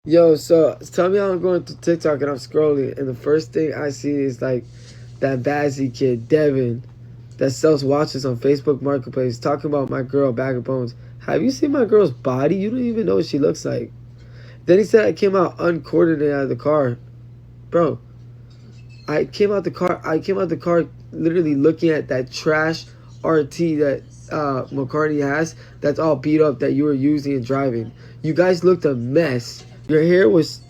Yo, so tell me how I'm going to TikTok and I'm scrolling, and the first thing I see is like that Bazzy kid, Devin, that sells watches on Facebook Marketplace, talking about my girl, Bag of Bones. Have you seen my girl's body? You don't even know what she looks like. Then he said I came out uncoordinated out of the car. Bro, I came out the car literally looking at that trash RT that McCartney has that's all beat up that you were using and driving. You guys looked a mess. Your hair is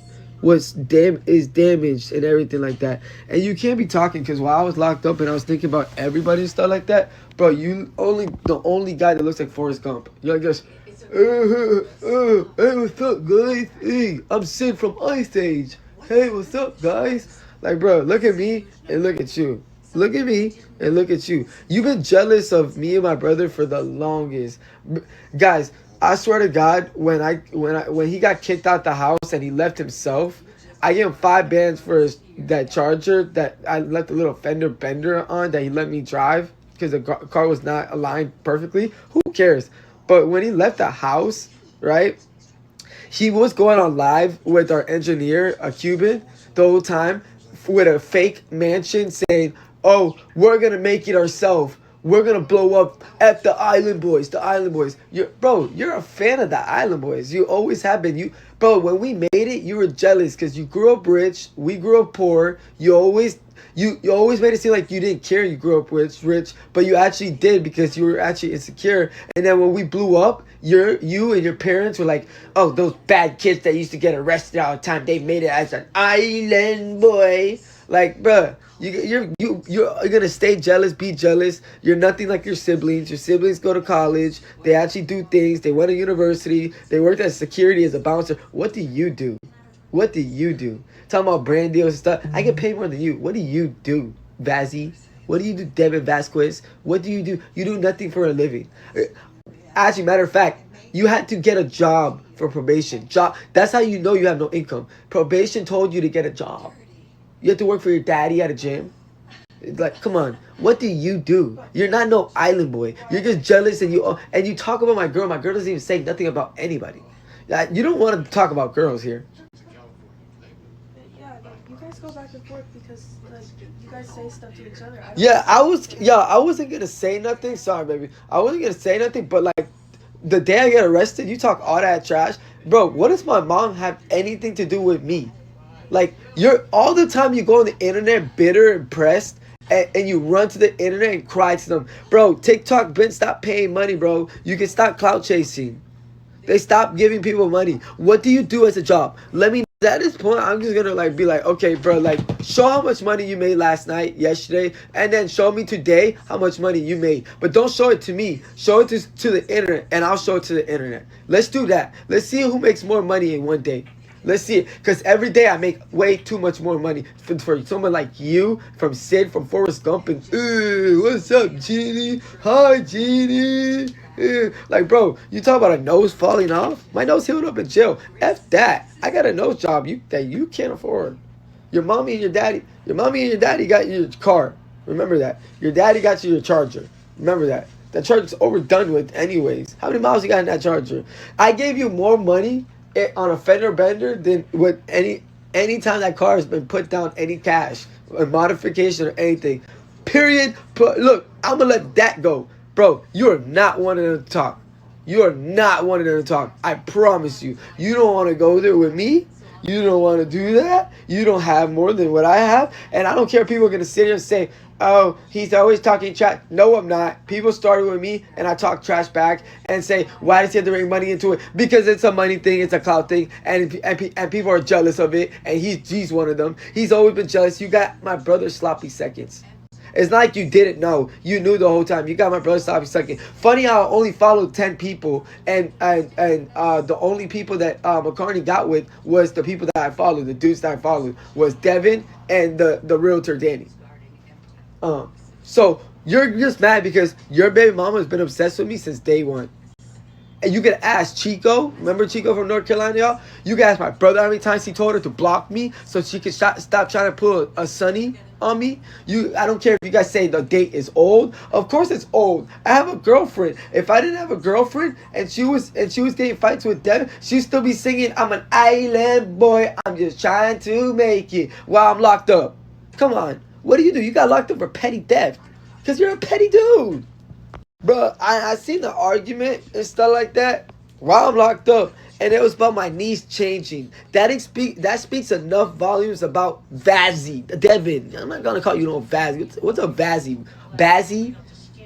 damaged and everything like that. And you can't be talking because while I was locked up and I was thinking about everybody and stuff like that, bro, you only the only guy that looks like Forrest Gump. You're like this. Hey, what's up, guys? Hey, I'm Sid from Ice Age. Hey, what's up, guys? Like, bro, look at me and look at you. Look at me and look at you. You've been jealous of me and my brother for the longest. Guys, I swear to God, when he got kicked out the house and he left himself, I gave him 5 bands for that charger that I left a little fender bender on that he let me drive because the car was not aligned perfectly. Who cares? But when he left the house, right? He was going on live with our engineer, a Cuban, the whole time with a fake mansion saying, "Oh, we're gonna make it ourselves. We're gonna blow up at the Island Boys. The Island Boys." You're a fan of the Island Boys. You always have been. Bro, when we made it, you were jealous because you grew up rich. We grew up poor. You always made it seem like you didn't care you grew up rich, but you actually did because you were actually insecure. And then when we blew up, you and your parents were like, "Oh, those bad kids that used to get arrested all the time, they made it as an island boy." Like, bruh, you're gonna stay jealous, be jealous. You're nothing like your siblings. Your siblings go to college. They actually do things. They went to university. They worked as security as a bouncer. What do you do? What do you do? Talking about brand deals and stuff. I get paid more than you. What do you do, Vazzy? What do you do, Devin Vasquez? What do you do? You do nothing for a living. Actually, matter of fact, you had to get a job for probation. Job. That's how you know you have no income. Probation told you to get a job. You have to work for your daddy at a gym. Like, come on. What do you do? You're not no island boy. You're just jealous and you talk about my girl. My girl doesn't even say nothing about anybody. You don't want to talk about girls here. Yeah, like you guys go back and forth because like you guys say stuff to each other. I don't Yeah, understand. I wasn't gonna say nothing. Sorry, baby. I wasn't gonna say nothing, but like the day I get arrested, you talk all that trash, bro. What does my mom have anything to do with me? Like you're all the time you go on the internet bitter and pressed, and you run to the internet and cry to them, bro. TikTok been stop paying money, bro. You can stop clout chasing. They stop giving people money. What do you do as a job? Let me. At this point, I'm just gonna like be like, okay, bro, like show how much money you made last night, yesterday, and then show me today how much money you made. But don't show it to me. Show it to the internet, and I'll show it to the internet. Let's do that. Let's see who makes more money in one day. Let's see it, because every day I make way too much more money for someone like you, from Sid, from Forrest Gump, and what's up, Genie? Hi, Genie. Like, bro, you talk about a nose falling off? My nose healed up in jail. F that. I got a nose job that you can't afford. Your mommy and your daddy got you your car. Remember that. Your daddy got you your charger. Remember that. That charger's overdone with anyways. How many miles you got in that charger? I gave you more money on a fender bender than with any time that car has been put down any cash, a modification or anything. Period. Look, I'm gonna let that go. Bro, you are not wanting to talk. You are not wanting to talk. I promise you. You don't want to go there with me. You don't want to do that. You don't have more than what I have. And I don't care if people are going to sit here and say, "Oh, he's always talking trash." No, I'm not. People started with me and I talk trash back and say, "Why does he have to bring money into it?" Because it's a money thing. It's a clout thing. And people are jealous of it. And he's one of them. He's always been jealous. You got my brother sloppy seconds. It's not like you didn't know. You knew the whole time. You got my brother sloppy second. Funny how I only followed 10 people, and the only people that McCartney got with was the people that I followed. The dudes that I followed was Devin and the realtor Danny. So you're just mad because your baby mama has been obsessed with me since day one. And you can ask Chico. Remember Chico from North Carolina, y'all? You can ask my brother how many times he told her to block me so she could stop trying to pull a Sunny on me. I don't care if you guys say the date is old. Of course it's old. I have a girlfriend. If I didn't have a girlfriend and she was getting fights with Devin, she'd still be singing, "I'm an island boy. I'm just trying to make it while I'm locked up." Come on. What do? You got locked up for petty theft. Because you're a petty dude. Bro, I seen the argument and stuff like that while I'm locked up, and it was about my niece changing. That speaks enough volumes about Vazzy, Devin. I'm not gonna call you no Vazzy. What's a Vazzy? Bazzy?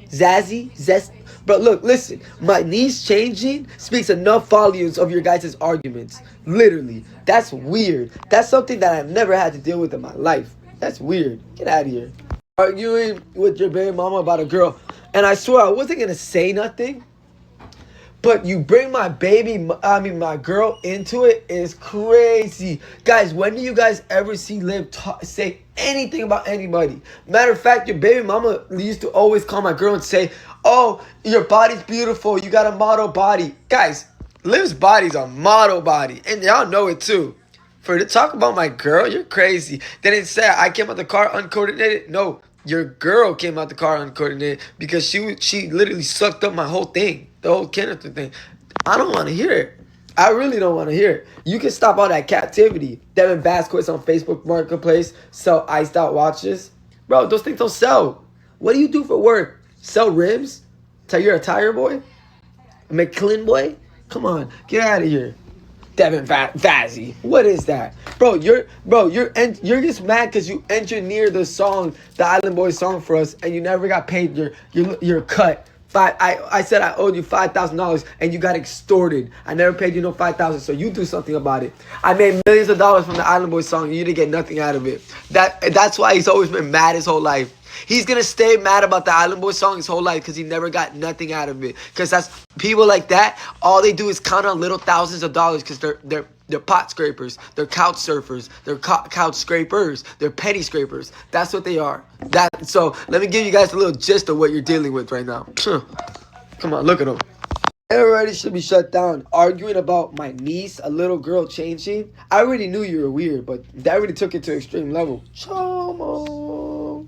Zazzy? Zest? But look, listen. My niece changing speaks enough volumes of your guys' arguments. Literally. That's weird. That's something that I've never had to deal with in my life. That's weird. Get out of here. Arguing with your baby mama about a girl. And I swear I wasn't gonna say nothing, but you bring my girl into it is crazy. Guys, when do you guys ever see Liv say anything about anybody? Matter of fact, your baby mama used to always call my girl and say, "Oh, your body's beautiful. You got a model body." Guys, Liv's body's a model body, and y'all know it too. For to talk about my girl, you're crazy. They didn't say I came out the car uncoordinated. No, your girl came out the car uncoordinated because she literally sucked up my whole thing, the whole Kenneth thing. I don't want to hear it. I really don't want to hear it. You can stop all that captivity. Devin Vasquez on Facebook Marketplace sell iced out watches. Bro, those things don't sell. What do you do for work? Sell rims? Tell you're a tire boy? A McLean boy? Come on, get out of here. Devin Vazzy. What is that? Bro, you're just mad because you engineered the song, the Island Boys song for us, and you never got paid your cut. I said I owed you $5,000 and you got extorted. I never paid you no $5,000, so you do something about it. I made millions of dollars from the Island Boys song and you didn't get nothing out of it. That's why he's always been mad his whole life. He's gonna stay mad about the Island Boys song his whole life because he never got nothing out of it. Because that's people like that. All they do is count on little thousands of dollars because they're pot scrapers, they're couch surfers, they're couch scrapers, they're penny scrapers. That's what they are. So let me give you guys a little gist of what you're dealing with right now. Come on, look at them. Everybody should be shut down. Arguing about my niece, a little girl changing. I already knew you were weird, but that really took it to extreme level. Chomo.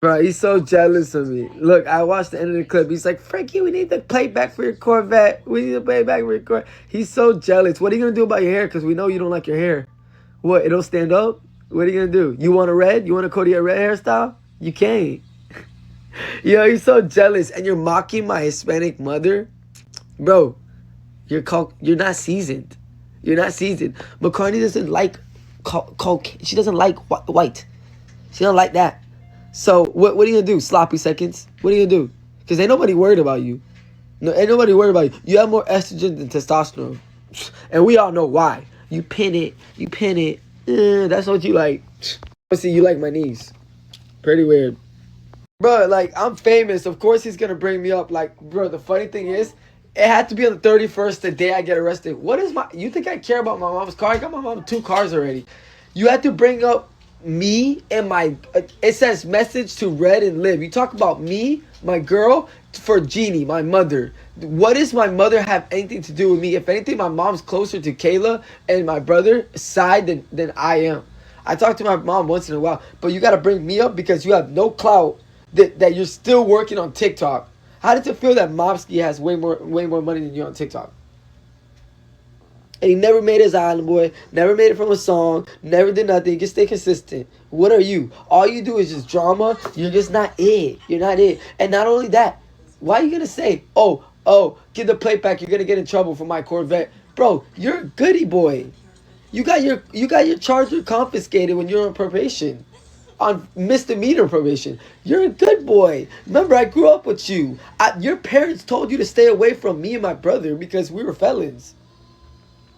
Bro, he's so jealous of me. Look, I watched the end of the clip. He's like, "Frankie, we need the playback for your Corvette. We need the playback for your Corvette." He's so jealous. What are you going to do about your hair? Because we know you don't like your hair. What, it'll stand up? What are you going to do? You want a red? You want a Kodiyakredd hairstyle? You can't. Yo, he's so jealous. And you're mocking my Hispanic mother? Bro, you're not seasoned. You're not seasoned. McCartney doesn't like she doesn't like white. She don't like that. So what are you gonna do? Sloppy seconds? What are you gonna do? Because ain't nobody worried about you. No, ain't nobody worried about you. You have more estrogen than testosterone, and we all know why. You pin it. That's what you like. See, you like my niece. Pretty weird, bro. Like, I'm famous. Of course he's gonna bring me up. Like, bro, the funny thing is, it had to be on the 31st, the day I get arrested. You think I care about my mom's car? I got my mom 2 cars already. You had to bring up me and my it says message to Red and Liv. You talk about me, my girl, for Jeannie, my mother. What does my mother have anything to do with me? If anything, my mom's closer to Kayla and my brother side than I am. I talk to my mom once in a while, but you got to bring me up because you have no clout that you're still working on TikTok. How does it feel that Mobski has way more money than you on TikTok? And he never made his Island Boy, never made it from a song, never did nothing. Just stay consistent. What are you? All you do is just drama. You're just not it. You're not it. And not only that, why are you going to say, oh, get the plate back. You're going to get in trouble for my Corvette. Bro, you're a goody boy. You got your Charger confiscated when you're on probation. On misdemeanor probation. You're a good boy. Remember, I grew up with you. Your parents told you to stay away from me and my brother because we were felons.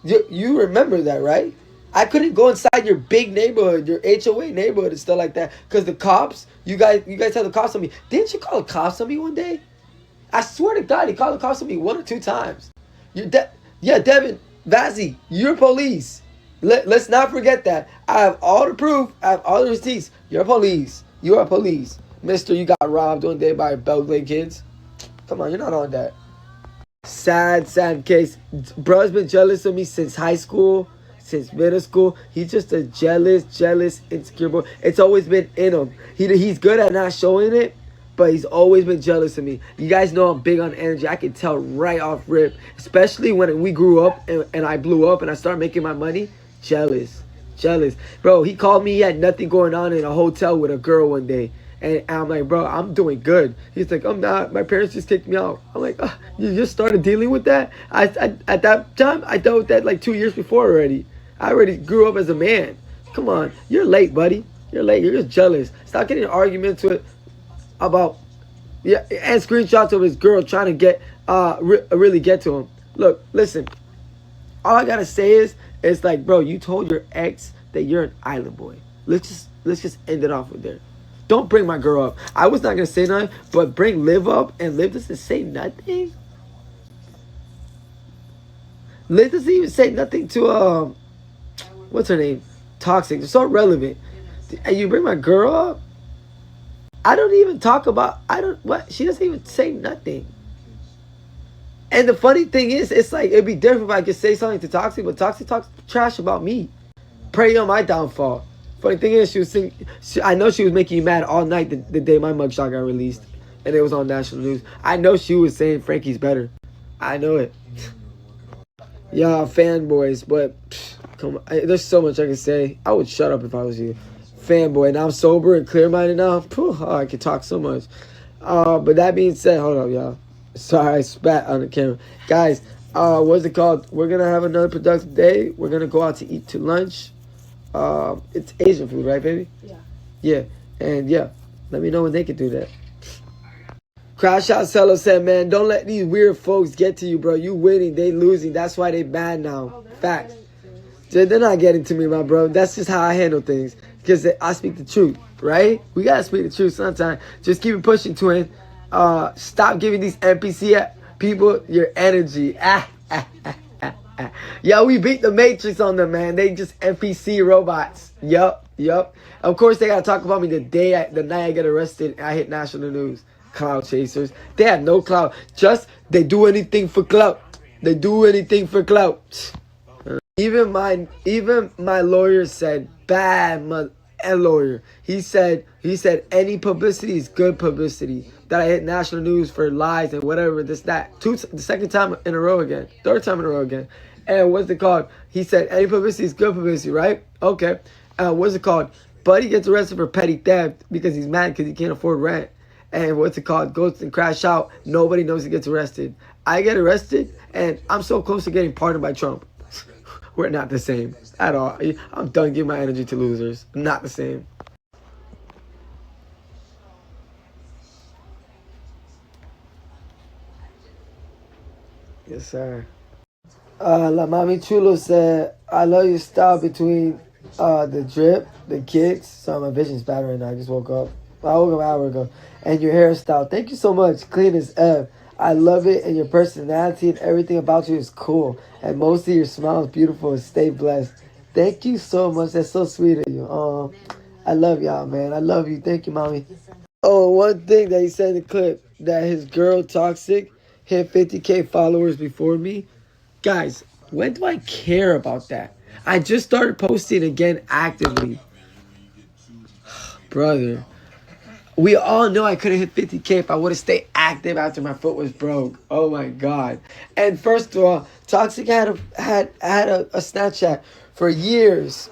You remember that, right? I couldn't go inside your big neighborhood, your HOA neighborhood and stuff like that. Because the cops, you guys had the cops on me. Didn't you call the cops on me one day? I swear to God, he called the cops on me 1 or 2 times. Devin, Vazzy, you're police. Let's not forget that. I have all the proof. I have all the receipts. You're police. You are police. Mister, you got robbed one day by Belgrade kids. Come on, you're not on that. Sad case. Bro's been jealous of me since high school, since middle school. He's just a jealous, insecure boy. It's always been in him. He's good at not showing it, but he's always been jealous of me. You guys know I'm big on energy. I can tell right off rip, especially when we grew up and I blew up and I started making my money. Jealous. Bro, he called me. He had nothing going on in a hotel with a girl one day. And I'm like, bro, I'm doing good. He's like, I'm not. My parents just kicked me out. I'm like, you just started dealing with that? At that time, I dealt with that like 2 years before already. I already grew up as a man. Come on. You're late, buddy. You're late. You're just jealous. Stop getting in arguments with about, yeah, and screenshots of his girl trying to get, really get to him. Look, listen. All I got to say is, it's like, bro, you told your ex that you're an island boy. Let's just end it off with there. Don't bring my girl up. I was not gonna say nothing, but bring Liv up, and Liv doesn't say nothing. Liv doesn't even say nothing to what's her name? Toxic. It's so relevant. And you bring my girl up. I don't even talk about. What? She doesn't even say nothing. And the funny thing is, it's like it'd be different if I could say something to Toxic, but Toxic talks trash about me, prey on my downfall. Funny thing is, I know she was making you mad all night the day my mugshot got released, and it was on national news. I know she was saying Frankie's better. I know it. Y'all fanboys, but come on, there's so much I can say. I would shut up if I was you. Fanboy. Now I'm sober and clear-minded now. I can talk so much. But that being said, hold up, y'all. Sorry, I spat on the camera. Guys, what's it called? We're going to have another productive day. We're going to go out to eat to lunch. It's Asian food, right, baby? Yeah. Yeah. And yeah, let me know when they can do that. Crash Out Cello said, man, don't let these weird folks get to you, bro. You winning, they losing. That's why they bad now. Facts. They're not getting to me, my bro. That's just how I handle things. Because I speak the truth, right? We got to speak the truth sometimes. Just keep it pushing, twin. Stop giving these NPC people your energy. Yo, we beat the Matrix on them, man. They just NPC robots. Yup. Of course, they gotta talk about me the night I get arrested and I hit national news. Cloud chasers. They have no clout. They do anything for clout. Even my lawyer said bad lawyer. He said any publicity is good publicity. That I hit national news for lies and whatever, the second time in a row again. Third time in a row again. And what's it called? He said any publicity is good publicity, right? Okay. What's it called? Buddy gets arrested for petty theft because he's mad because he can't afford rent. And what's it called? Goes and crash out. Nobody knows he gets arrested. I get arrested and I'm so close to getting pardoned by Trump. We're not the same at all. I'm done giving my energy to losers. Not the same. Yes, sir. La Mami Chulo said, I love your style between the drip, the kicks. Sorry, my vision's bad right now. I just woke up. I woke up an hour ago. And your hairstyle. Thank you so much. Clean as F. I love it, and your personality and everything about you is cool. And mostly your smile is beautiful, and stay blessed. Thank you so much. That's so sweet of you. I love y'all, man. I love you. Thank you, mommy. Oh, one thing that he said in the clip, that his girl Toxic hit 50K followers before me. Guys, when do I care about that? I just started posting again actively. Brother. We all know I could have hit 50K if I would have stayed active after my foot was broke. Oh my God. And first of all, Toxic had a Snapchat for years.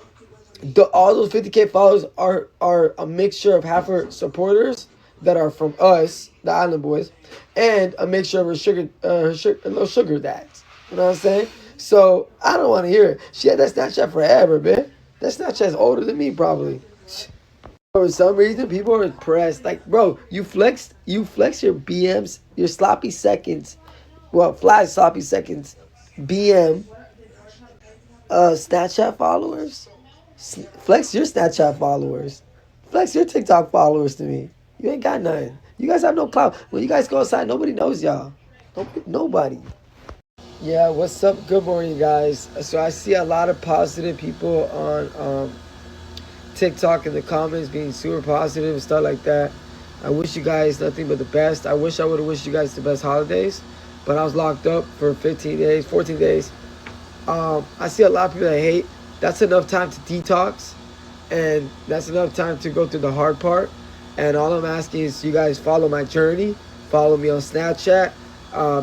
All those 50K followers are a mixture of half her supporters that are from us, the Island Boys, and a mixture of her little sugar dads. You know what I'm saying? So I don't want to hear it. She had that Snapchat forever, man. That Snapchat's older than me, probably. For some reason, people are impressed. Like, bro, you flex your BMs, your sloppy seconds. Well, flash sloppy seconds. BM. Snapchat followers. Flex your Snapchat followers. Flex your TikTok followers to me. You ain't got nothing. You guys have no clout. When you guys go outside, nobody knows y'all. Nobody. Yeah, what's up? Good morning, guys. So I see a lot of positive people on TikTok in the comments being super positive and stuff like that. I wish you guys nothing but the best. I wish I would have wished you guys the best holidays, but but I was locked up for 15 days, 14 days. I see a lot of people that hate. That's enough time to detox, and that's enough time to go through the hard part. And all I'm asking is you guys follow my journey, follow me on Snapchat,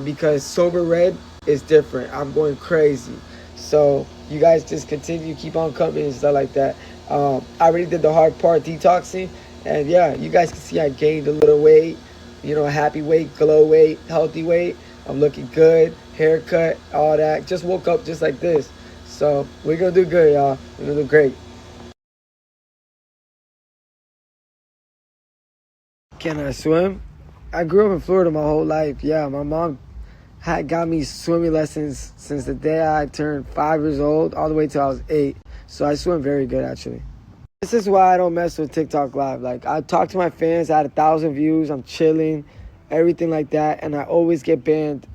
because Sober Red is different. I'm going crazy. So you guys just continue, keep on coming and stuff like that. I already did the hard part, detoxing, and yeah, you guys can see I gained a little weight. You know, happy weight, glow weight, healthy weight. I'm looking good, haircut, all that. Just woke up just like this. So we're gonna do good, y'all. We're gonna do great. Can I swim? I grew up in Florida my whole life. Yeah, my mom had got me swimming lessons since the day I turned 5 years old all the way till I was 8. So I swim very good, actually. This is why I don't mess with TikTok Live. Like, I talk to my fans. I had 1,000 views. I'm chilling, everything like that. And I always get banned.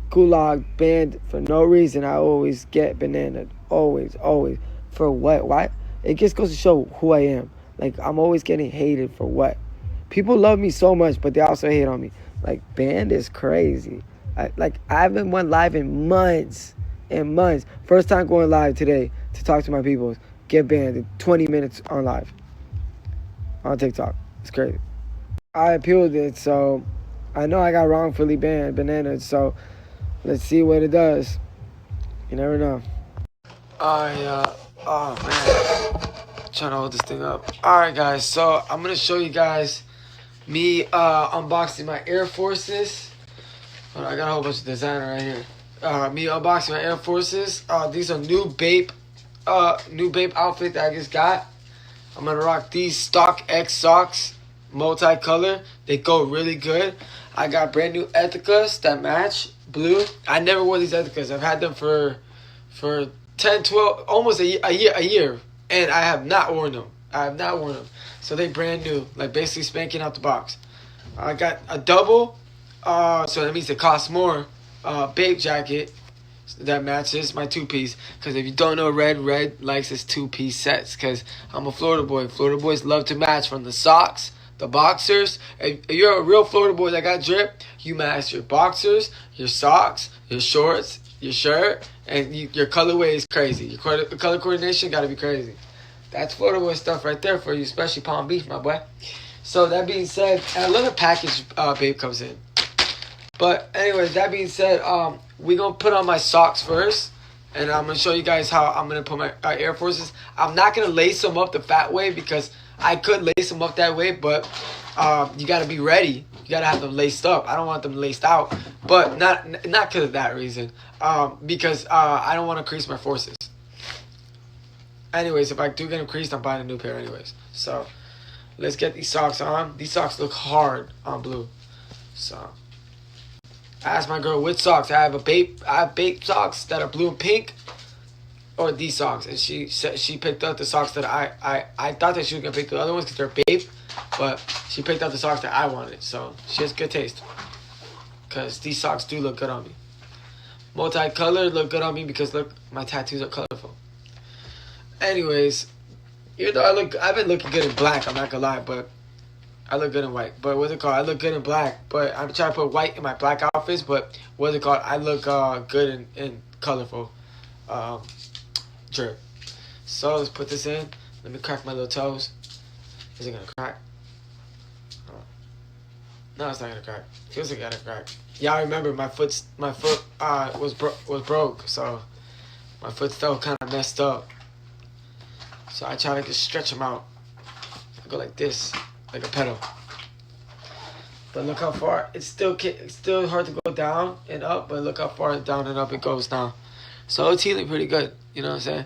Gulag banned for no reason. I always get bananaed. Always, always. For what? Why? It just goes to show who I am. Like, I'm always getting hated for what? People love me so much, but they also hate on me. Like, banned is crazy. I haven't went live in months. First time going live today to talk to my people. Get banned in 20 minutes on live. On TikTok. It's crazy. I appealed it, so I know I got wrongfully banned, bananas, so let's see what it does. You never know. Oh man. I'm trying to hold this thing up. Alright guys, so I'm gonna show you guys me unboxing my Air Forces. Hold on, I got a whole bunch of designer right here. Me unboxing my Air Forces. These are new Bape outfit that I just got. I'm gonna rock these Stock X socks, multicolor. They go really good. I got brand new Ethicas that match, blue. I never wore these Ethicas. I've had them for 10, 12, almost a year, and I have not worn them. So they brand new, like basically spanking out the box. I got a double, so that means it costs more. Bape jacket that matches my 2-piece. Because if you don't know, Red likes his 2-piece sets. Because I'm a Florida boy. Florida boys love to match from the socks, the boxers. If you're a real Florida boy that got drip, you match your boxers, your socks, your shorts, your shirt, and your colorway is crazy. Your color coordination got to be crazy. That's Florida boy stuff right there for you, especially Palm Beach, my boy. So that being said, and I love the package Bape comes in. But anyways, that being said, we're going to put on my socks first. And I'm going to show you guys how I'm going to put my Air Forces. I'm not going to lace them up the fat way because I could lace them up that way. But you got to be ready. You got to have them laced up. I don't want them laced out. But not because of that reason. Because I don't want to crease my forces. Anyways, if I do get them creased, I'm buying a new pair anyways. So let's get these socks on. These socks look hard on blue. So I asked my girl which socks. I have Bape socks that are blue and pink, or these socks, and she said she picked up the socks that I thought that she was gonna pick the other ones because they're Bape, but she picked up the socks that I wanted. So she has good taste, cause these socks do look good on me. Multicolored look good on me because look, my tattoos are colorful. Anyways, even though I've been looking good in black. I'm not gonna lie, but I look good in white. But what's it called? I look good in black. But I'm trying to put white in my black outfits. But what's it called? I look good in colorful drip. So let's put this in. Let me crack my little toes. Is it gonna crack? No, it's not gonna crack. Feels like it gotta crack. Y'all remember my foot was broke. So my foot's still kind of messed up. So I try to just stretch them out. I go like this. Like a pedal. But look how far it's still hard to go down and up, but look how far down and up it goes now. So it's healing pretty good, you know what I'm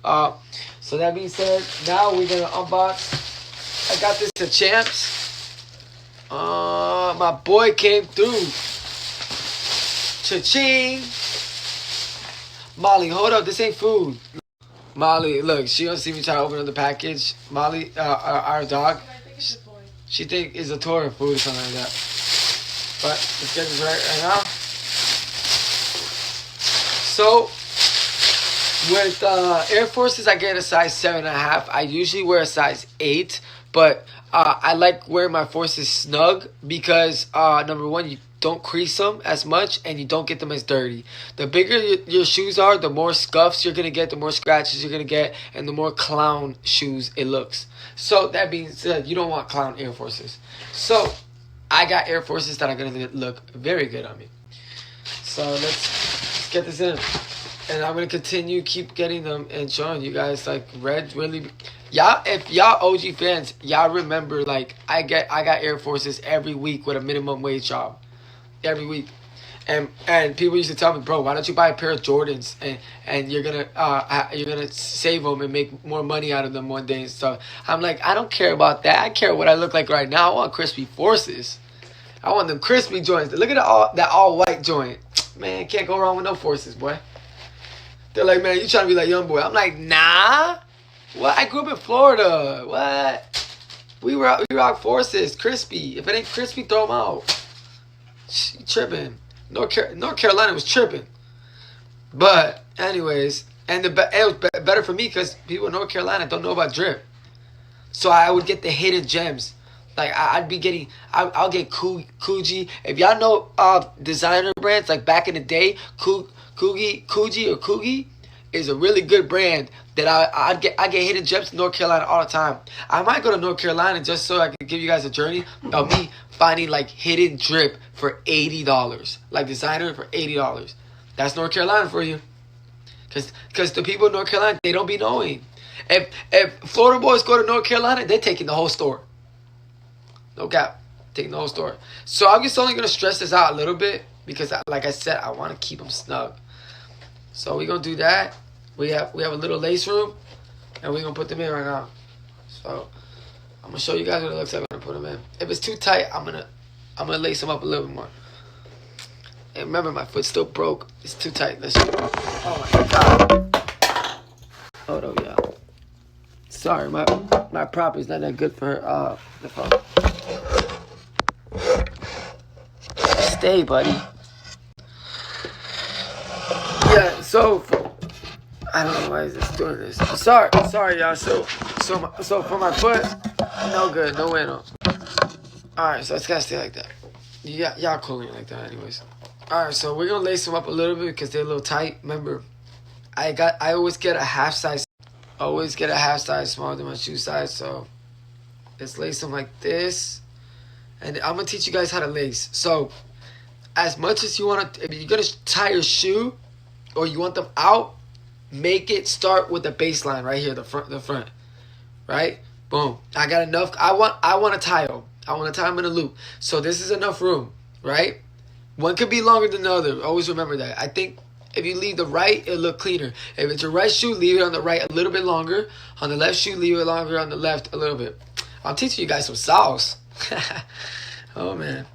saying? So that being said, now we're gonna unbox. I got this at Champs. My boy came through. Cha-ching. Molly, hold up, this ain't food. Molly, look, she don't see me try to open up the package. Molly, our dog. She think it's a tour of food or something like that. But let's get this right now. So with Air Forces, I get a size 7.5. I usually wear a size 8, but I like wearing my forces snug because number one, don't crease them as much, and you don't get them as dirty. The bigger your shoes are, the more scuffs you're gonna get, the more scratches you're gonna get, and the more clown shoes it looks. So that being said, you don't want clown Air Forces. So I got Air Forces that are gonna look very good on me. So let's get this in. And I'm gonna keep getting them and showing you guys like red really. Y'all, if y'all OG fans, y'all remember like I got Air Forces every week with a minimum wage job, every week, and people used to tell me, bro, why don't you buy a pair of Jordans and you're gonna save them and make more money out of them one day and stuff. I'm like, I don't care about that. I care what I look like right now. I want crispy Forces. I want them crispy joints. Look at that all white joint. Man, can't go wrong with no Forces, boy. They're like, man, you trying to be like young boy. I'm like, nah. What? I grew up in Florida. What? We rock Forces, crispy. If it ain't crispy, throw them out. You tripping. North Carolina was tripping. But anyways, and it was better for me because people in North Carolina don't know about drip. So I would get the hidden gems. Like I'll get Coogee. If y'all know designer brands, like back in the day, Coogee is a really good brand that I get hidden gems in North Carolina all the time. I might go to North Carolina just so I can give you guys a journey of me finding like hidden drip for $80, like designer for $80. That's North Carolina for you, cause the people in North Carolina, they don't be knowing. If Florida boys go to North Carolina, they're taking the whole store. No cap, taking the whole store. So I'm just only gonna stress this out a little bit because, like I said, I want to keep them snug. So we're gonna do that. We have a little lace room, and we're gonna put them in right now. So I'm gonna show you guys what it looks like when I put them in. If it's too tight, I'm gonna lace them up a little bit more. And remember, my foot's still broke. It's too tight. Let's. Oh my god. Hold on, y'all. Sorry, my prop is not that good for the phone. Stay, buddy. Yeah, so I don't know why it's doing this. Sorry, y'all. So for my foot, no good, no bueno. All right, so it's gotta stay like that. Y'all cooling like that, anyways. All right, so we're gonna lace them up a little bit because they're a little tight. Remember, I always get a half size. Always get a half size smaller than my shoe size. So let's lace them like this, and I'm gonna teach you guys how to lace. So as much as you want to, if you're gonna tie your shoe or you want them out, make it start with the baseline right here, the front, right? Boom. I got enough. I want to tie them. I want to tie them in a loop. So this is enough room, right? One could be longer than the other. Always remember that. I think if you leave the right, it'll look cleaner. If it's your right shoe, leave it on the right a little bit longer. On the left shoe, leave it longer on the left a little bit. I'm teaching you guys some sauce. Oh, man.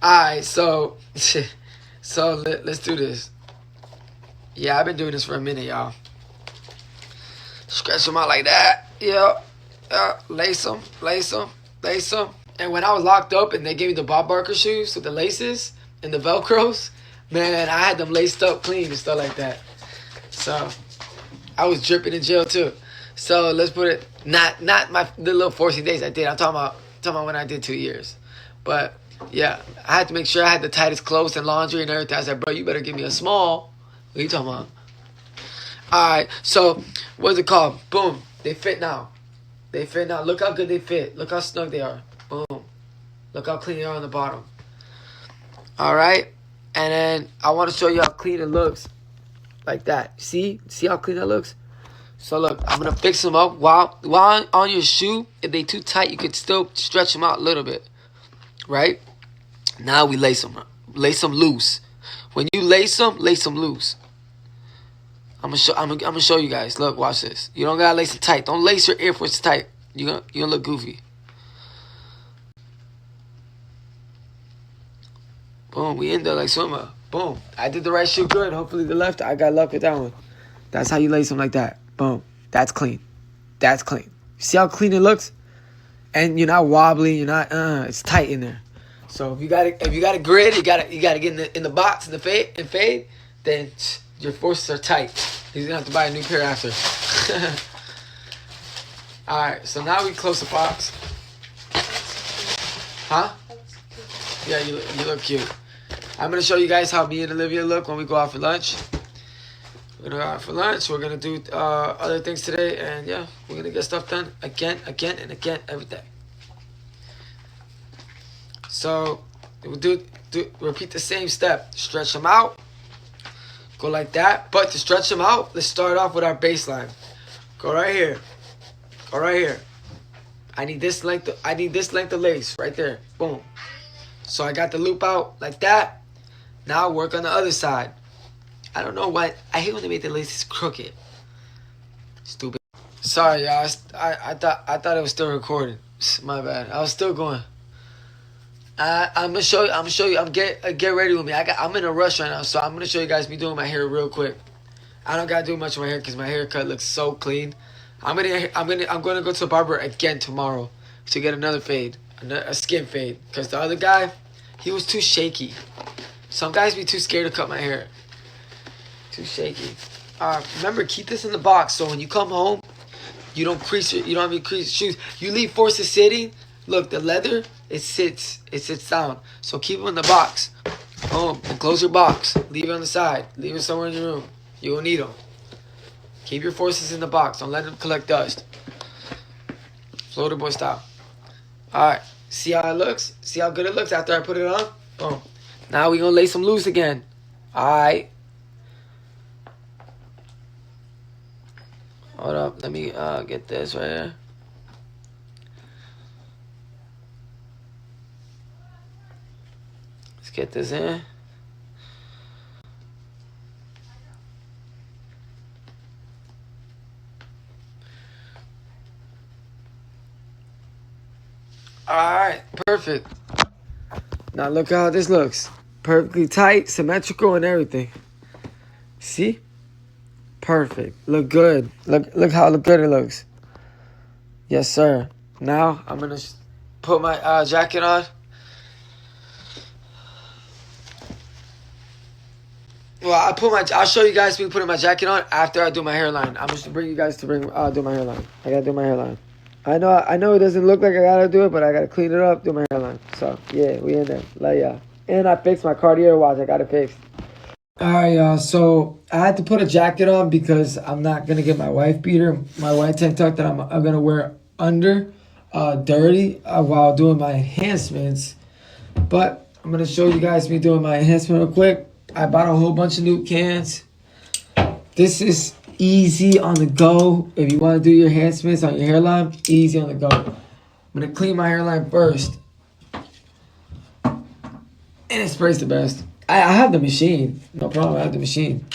All right, so let's do this. Yeah, I've been doing this for a minute, y'all. Stretch them out like that. Yeah. Lace them. And when I was locked up and they gave me the Bob Barker shoes with the laces and the Velcros, man, I had them laced up clean and stuff like that. So I was dripping in jail too. So let's put it, not the little 14 days I did. I'm talking about when I did 2 years. But yeah, I had to make sure I had the tightest clothes and laundry and everything. I said, bro, you better give me a small. What are you talking about? All right, so what's it called? Boom, they fit now. Look how good they fit. Look how snug they are. Boom. Look how clean they are on the bottom. All right, and then I want to show you how clean it looks. Like that. See how clean that looks? So look, I'm gonna fix them up while on your shoe. If they too tight, you could still stretch them out a little bit, right? Now we lace them loose. When you lace them loose. I'm gonna show you guys. Look, watch this. You don't gotta lace it tight. Don't lace your Air Force tight. You're gonna look goofy. Boom, we in there like swimmer. Boom. I did the right shoe good. Hopefully the left, I got luck with that one. That's how you lace them like that. Boom. That's clean. See how clean it looks? And you're not wobbly. You're not. It's tight in there. So if you got a grid, you gotta get in the box and the fade. Then your forces are tight. You're gonna have to buy a new pair after. All right. So now we close the box. Huh? Yeah, you look cute. I'm gonna show you guys how me and Olivia look when we go out for lunch. We're gonna go out for lunch. We're gonna do other things today, and yeah, we're gonna get stuff done again, and again every day. So we'll repeat the same step. Stretch them out. Go like that. But to stretch them out, let's start off with our baseline. Go right here. Go right here. I need this length of lace right there. Boom. So I got the loop out like that. Now work on the other side. I don't know why. I hate when they make the laces crooked. Stupid. Sorry, y'all. I thought it was still recording. My bad. I was still going. I'm gonna show you. Get ready with me. I'm in a rush right now, so I'm gonna show you guys me doing my hair real quick. I don't gotta do much of my hair because my haircut looks so clean. I'm gonna go to the barber again tomorrow to get another fade, a skin fade, because the other guy, he was too shaky. Some guys be too scared to cut my hair. Too shaky. Remember, keep this in the box so when you come home, you don't crease it. You don't have any crease shoes. You leave forces sitting. Look, the leather, it sits down. So keep them in the box. Boom, and close your box. Leave it on the side. Leave it somewhere in your room. You will need them. Keep your forces in the box. Don't let them collect dust. Floater boy style. Alright, see how it looks? See how good it looks after I put it on? Boom. Now we're going to lay some loose again. Alright. Hold up. Let me get this right here. Let's get this in. Alright, perfect. Now look how this looks. Perfectly tight, symmetrical, and everything. See? Perfect. Look good. Look how good it looks. Yes, sir. Now I'm gonna put my jacket on. Well, I'll show you guys me putting my jacket on after I do my hairline. I'm just bring you guys to do my hairline. I gotta do my hairline. I know it doesn't look like I gotta do it, but I gotta clean it up, do my hairline. So yeah, we in there. Like yeah. And I fixed my Cartier watch. I got it fixed. Alright, y'all. So I had to put a jacket on because I'm not gonna get my wife beater, my white tank top that I'm gonna wear under dirty while doing my enhancements. But I'm gonna show you guys me doing my enhancement real quick. I bought a whole bunch of new cans. This is easy on the go. If you want to do your enhancements on your hairline, easy on the go. I'm gonna clean my hairline first. And it sprays the best. I have the machine. No problem, I have the machine.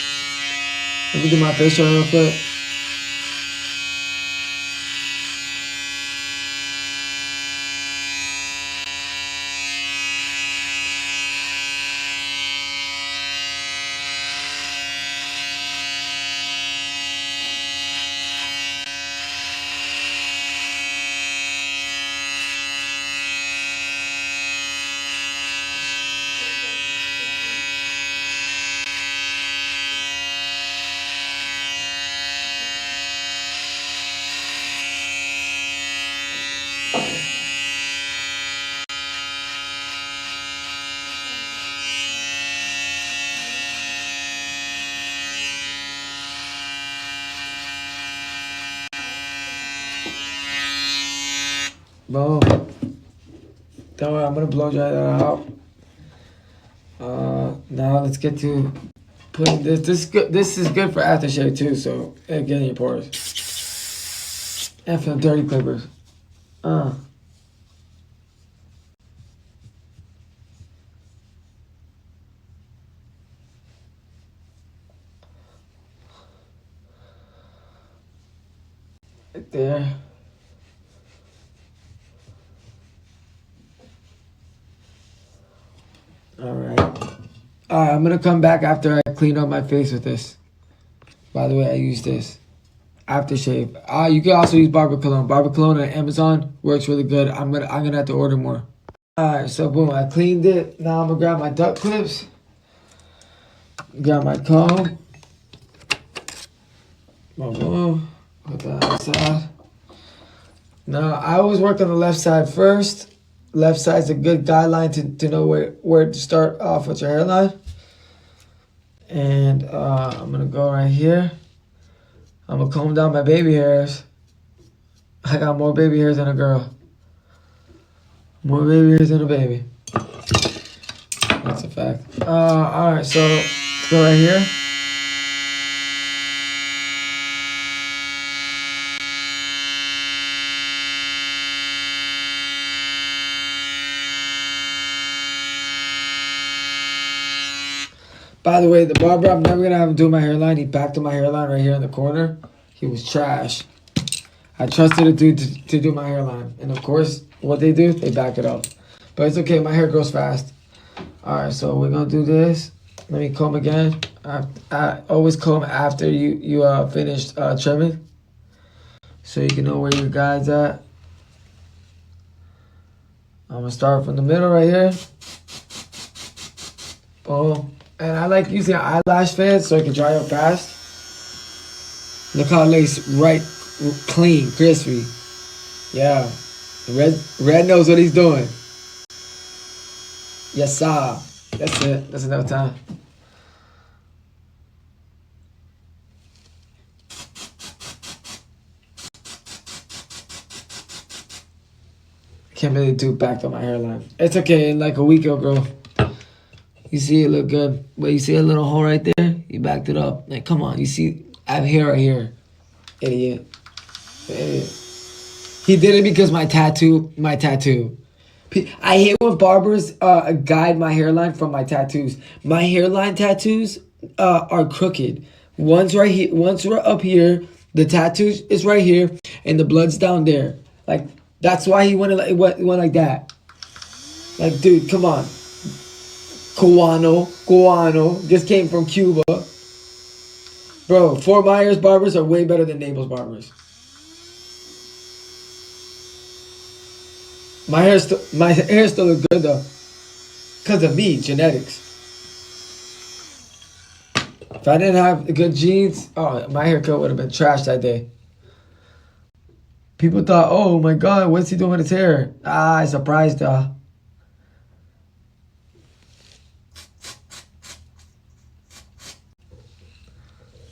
Let me do my facial real quick. Boom. Don't worry, I'm gonna blow dry that out. Now let's get to putting this. This is good for aftershave too, so get in your pores. And for the dirty clippers. Right there. Alright, I'm gonna come back after I clean up my face with this. By the way, I use this aftershave. You can also use barber cologne. Barber cologne on Amazon works really good. I'm gonna have to order more. Alright, so boom, I cleaned it. Now I'm gonna grab my duck clips. Grab my comb. Boom, boom. Put that outside. Now I always work on the left side first. left side's a good guideline to know where to start off with your hairline. And I'm gonna go right here. I'm gonna comb down my baby hairs. I got more baby hairs than a girl. More baby hairs than a baby. That's a fact. Alright, so let's go right here. By the way, the barber, I'm never gonna have him do my hairline. He backed to my hairline right here in the corner. He was trash. I trusted a dude to do my hairline. And of course, what they do, they back it up. But it's okay, my hair grows fast. Alright, so we're gonna do this. Let me comb again. I always comb after you finished trimming. So you can know where your guide's at. I'm gonna start from the middle right here. Boom. And I like using an eyelash fan so it can dry up fast. Look how it lays right, clean, crispy. Yeah. Red knows what he's doing. Yes, sir. That's it. That's enough time. Can't really do back on my hairline. It's okay. In like a week it'll grow. You see it look good. But you see a little hole right there? You backed it up. Like, come on. You see, I have hair right here. Idiot. He did it because my tattoo. I hate when barbers guide my hairline from my tattoos. My hairline tattoos are crooked. One's right here. One's up here. The tattoo is right here. And the blood's down there. Like, that's why he went like that. Like, dude, come on. Cubano, just came from Cuba. Bro, Fort Myers barbers are way better than Naples barbers. My hair still look good though. Because of me, genetics. If I didn't have good genes, oh, my haircut would have been trash that day. People thought, oh my God, what's he doing with his hair? I surprised her.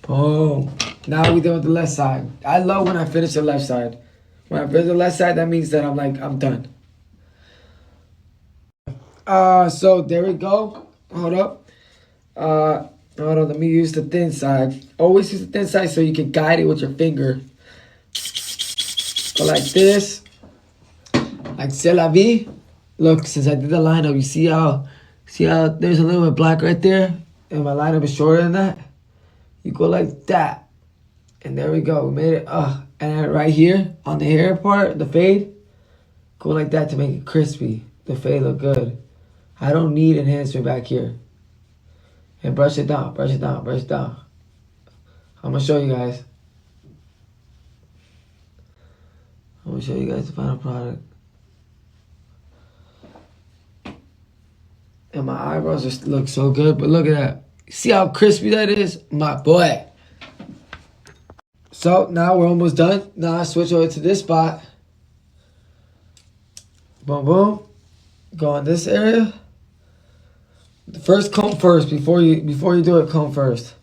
Boom. Now we done with the left side. I love when I finish the left side. When I finish the left side, that means that I'm done. So there we go. Hold up. Hold on, let me use the thin side. Always use the thin side so you can guide it with your finger. Go like this. Like c'est la vie. Look, since I did the lineup, you see how there's a little bit black right there? And my lineup is shorter than that? You go like that. And there we go. We made it. And then right here on the hair part, the fade, go like that to make it crispy. The fade look good. I don't need enhancement back here. And brush it down, brush it down, brush it down. I'm going to show you guys. I'm going to show you guys the final product. And my eyebrows just look so good, but look at that. See how crispy that is? My boy. So now we're almost done. Now I switch over to this spot. Boom, boom. Go in this area. First comb first. Before you do it, comb first.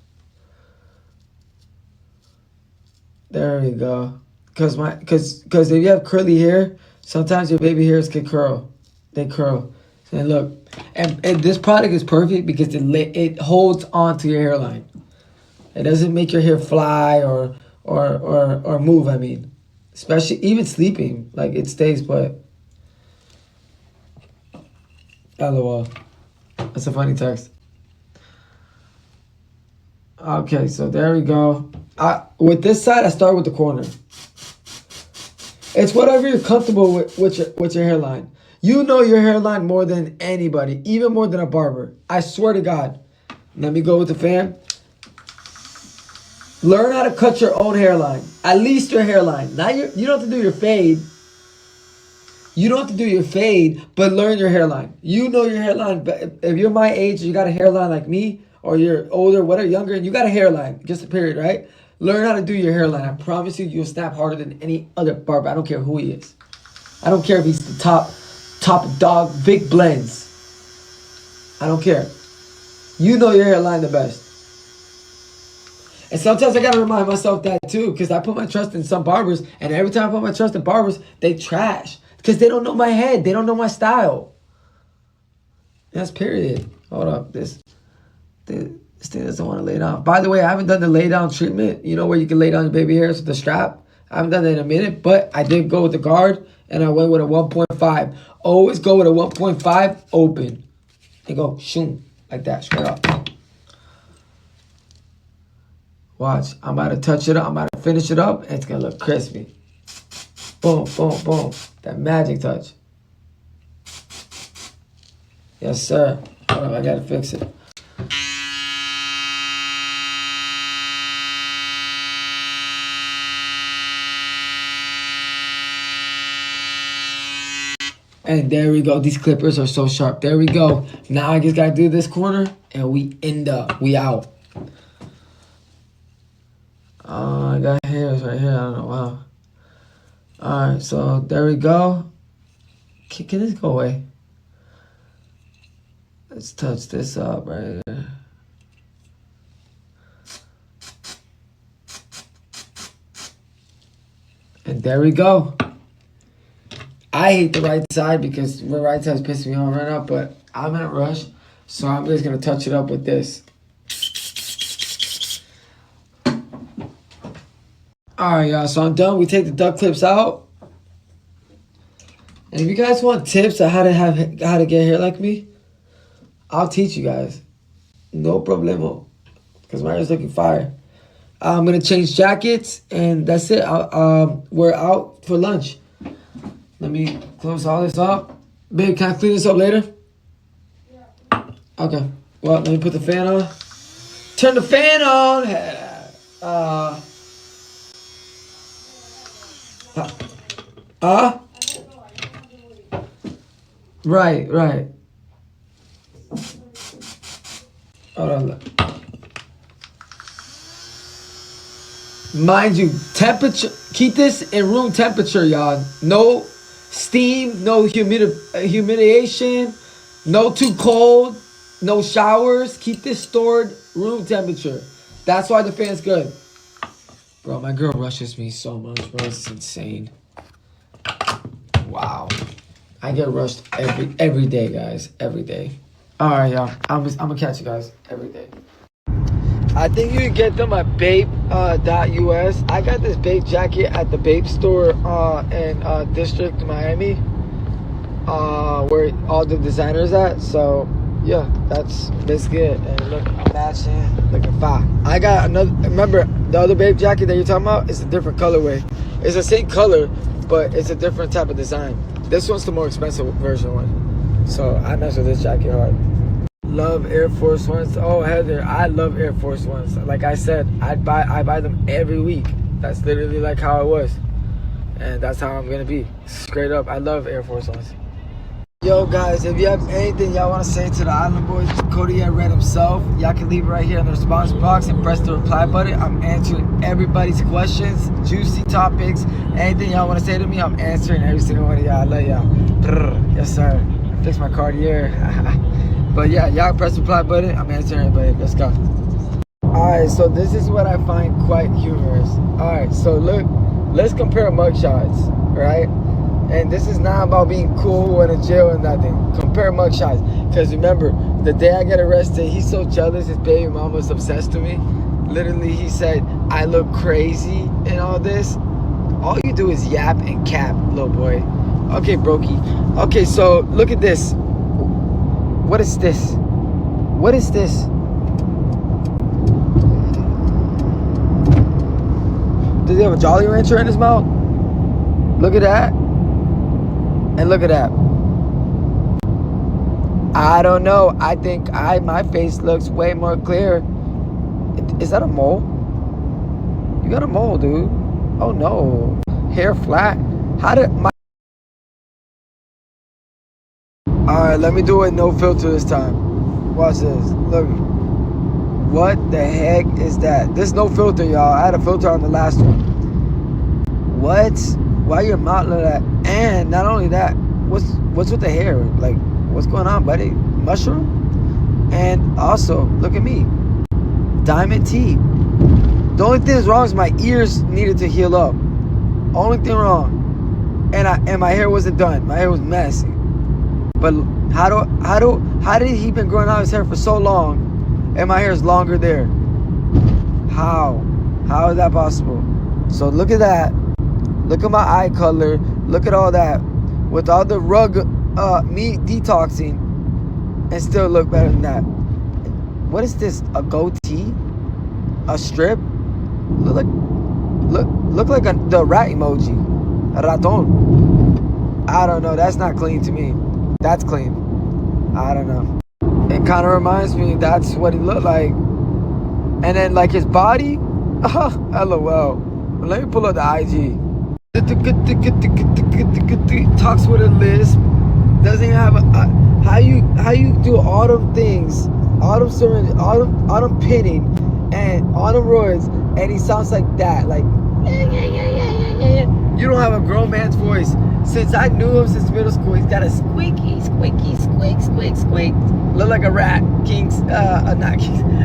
There we go. Cause if you have curly hair, sometimes your baby hairs can curl. They curl. And look, and this product is perfect because it holds on to your hairline. It doesn't make your hair fly or move. I mean, especially even sleeping, like it stays put. LOL. That's a funny text. Okay, so there we go. With this side, I start with the corner. It's whatever you're comfortable with your hairline. You know your hairline more than anybody, even more than a barber. I swear to God. Let me go with the fan. Learn how to cut your own hairline. At least your hairline. Not you don't have to do your fade. You don't have to do your fade, but learn your hairline. You know your hairline. But if you're my age, you got a hairline like me, or you're older, whatever, younger, and you got a hairline, just a period, right? Learn how to do your hairline. I promise you, you'll snap harder than any other barber. I don't care who he is. I don't care if he's the top top dog, Vic blends. I don't care. You know your hairline the best. And sometimes I gotta remind myself that too, because I put my trust in some barbers, and every time I put my trust in barbers, they trash. Because they don't know my head. They don't know my style. That's period. Hold up. This thing doesn't want to lay down. By the way, I haven't done the lay down treatment. You know where you can lay down your baby hairs with the strap? I haven't done that in a minute, but I did go with the guard, and I went with a 1.5. Always go with a 1.5 open. And go, shoom, like that, straight up. Watch, I'm about to touch it up. I'm about to finish it up, and it's going to look crispy. Boom, boom, boom. That magic touch. Yes, sir. Hold on, I got to fix it. And there we go. These clippers are so sharp. There we go. Now I just got to do this corner, and we out. I got hairs right here. I don't know. Wow. All right, so there we go. Can this go away? Let's touch this up right here. And there we go. I hate the right side because the right side's pissing me off right now, but I'm in a rush, so I'm just going to touch it up with this. Alright, y'all, so I'm done. We take the duck clips out. And if you guys want tips on how to get hair like me, I'll teach you guys. No problemo. Because my hair's looking fire. I'm going to change jackets, and that's it. We're out for lunch. Let me close all this up. Babe, can I clean this up later? Yeah. Okay. Well, let me put the fan on. Turn the fan on. Right. Hold on. Mind you, temperature. Keep this in room temperature, y'all. No steam, no humidation, no too cold, no showers. Keep this stored room temperature. That's why the fan's good. Bro, my girl rushes me so much, bro. It's insane. Wow. I get rushed every day, guys. Every day. All right, y'all. I'm gonna catch you guys every day. I think you can get them at babe.us. I got this Babe jacket at the Babe store in District, Miami, where all the designers at. So, yeah, that's basically it. And look, I'm matching, looking fire. I got another, remember, the other Babe jacket that you're talking about is a different colorway. It's the same color, but it's a different type of design. This one's the more expensive version one. So, I mess with this jacket hard. Love Air Force Ones. Oh, Heather, I love Air Force Ones. Like I said, I buy them every week. That's literally like how it was, and that's how I'm gonna be. Straight up, I love Air Force Ones. Yo, guys, if you have anything y'all want to say to the Island Boys, Kodiyakredd himself, y'all can leave it right here in the response box and press the reply button. I'm answering everybody's questions, juicy topics, anything y'all want to say to me. I'm answering every single one of y'all. I love y'all. Brr. Yes, sir. I fixed my Cartier. But yeah, y'all press the reply button. I'm answering everybody. Let's go. Alright, so this is what I find quite humorous. Alright, so look, let's compare mugshots, right? And this is not about being cool or in jail or nothing. Compare mugshots. Because remember, the day I got arrested, he's so jealous his baby mom was obsessed with me. Literally, he said, I look crazy and all this. All you do is yap and cap, little boy. Okay, brokey. Okay, so look at this. What is this? What is this? Does he have a Jolly Rancher in his mouth? Look at that. And look at that. I don't know. I think my face looks way more clear. Is that a mole? You got a mole, dude. Oh no. Hair flat. How did my... Alright, let me do it no filter this time. Watch this. Look. What the heck is that? This no filter, y'all. I had a filter on the last one. What? Why your mouth like that? And not only that, what's with the hair? Like, what's going on, buddy? Mushroom? And also, look at me, diamond teeth. The only thing that's wrong is my ears needed to heal up. Only thing wrong, and my hair wasn't done. My hair was messy. But how did he been growing out his hair for so long, and my hair is longer there? How is that possible? So look at that. Look at my eye color. Look at all that. With all the rug me detoxing, and still look better than that. What is this? A goatee? A strip? Look like the rat emoji. A raton. I don't know. That's not clean to me. That's clean. I don't know. It kind of reminds me that's what he looked like. And then like his body. LOL. Let me pull up the IG. Talks with a lisp. Doesn't have a how you do all them things, all them syringe, all them pinning, and all them roids, and he sounds like that, like you don't have a grown man's voice. Since I knew him since middle school, he's got a squeaky, squeak. Look like a rat. Not King,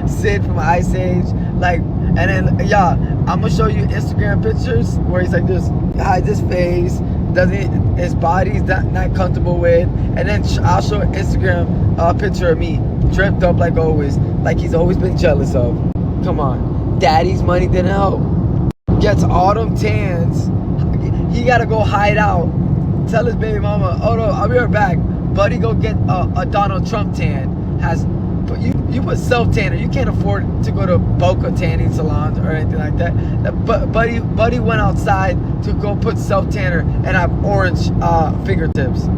Sid from Ice Age. Like, and then y'all, I'm gonna show you Instagram pictures where he's like this, hides his face, his body's not comfortable with, and then I'll show an Instagram picture of me dressed up like always, like he's always been jealous of. Come on, daddy's money didn't help. Gets all them tans. He gotta go hide out. Tell his baby mama, oh no, I'll be right back. Buddy, go get a Donald Trump tan. You put self tanner. You can't afford to go to Boca tanning salons or anything like that. But Buddy went outside to go put self tanner and have orange fingertips.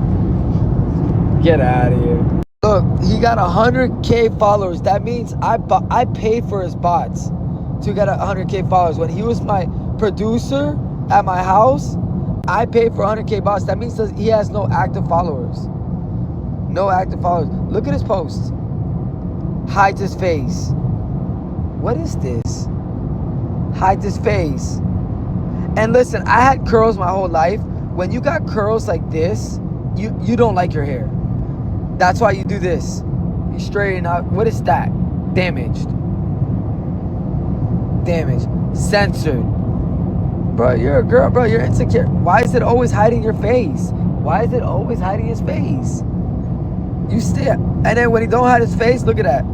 Get out of here. Look, he got 100K followers. That means I paid for his bots to get 100K followers. When he was my producer at my house, I paid for 100K bots. That means that he has no active followers. No active followers. Look at his posts. Hides his face. What is this? Hides his face. And listen, I had curls my whole life. When you got curls like this, you don't like your hair. That's why you do this. You straighten out. What is that? Damaged. Censored. Bro, you're a girl, bro. You're insecure. Why is it always hiding your face? Why is it always hiding his face? You stay. And then when he don't hide his face, look at that.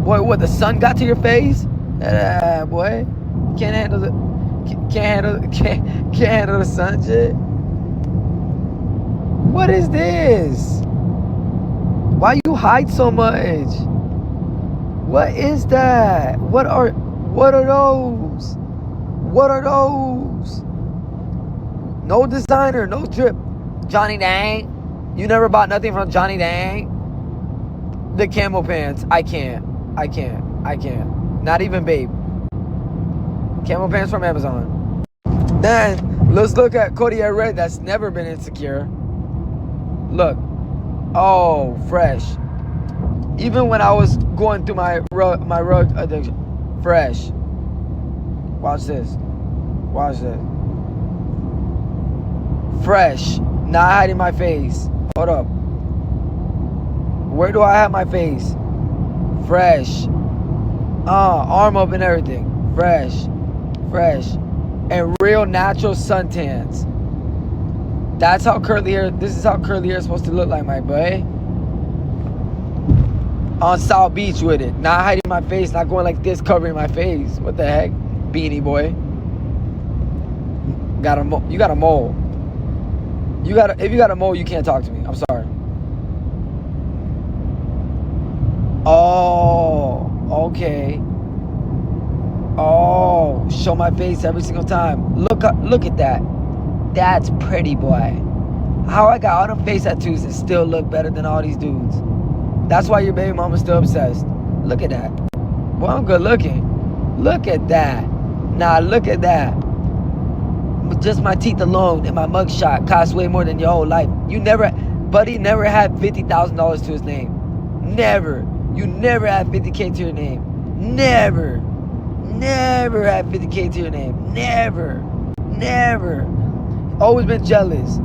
Boy, what, the sun got to your face? Boy. Can't handle the sun shit. What is this? Why you hide so much? What is that? What are those? What are those? No designer, no drip. Johnny Dang. You never bought nothing from Johnny Dang? The camo pants. I can't. Not even Babe. Camo pants from Amazon. Then, let's look at Kodiyakredd that's never been insecure. Look. Oh, fresh. Even when I was going through my rug addiction. Fresh. Watch this. Fresh. Not hiding my face. Hold up. Where do I have my face? Fresh. Arm up and everything. Fresh. And real natural suntans. That's how curly hair. This is how curly hair is supposed to look like, my boy. On South Beach with it. Not hiding my face. Not going like this, covering my face. What the heck? Beanie boy. You got a mole. If you got a mole, you can't talk to me. I'm sorry. Oh, okay. Oh, show my face every single time. Look at that. That's pretty, boy. How I got all them face tattoos and still look better than all these dudes. That's why your baby mama's still obsessed. Look at that. Boy, I'm good looking. Look at that. Nah, look at that. Just my teeth alone and my mugshot cost way more than your whole life. Buddy never had $50,000 to his name. Never. You never had 50K to your name. Never had 50K to your name. Never. Always been jealous.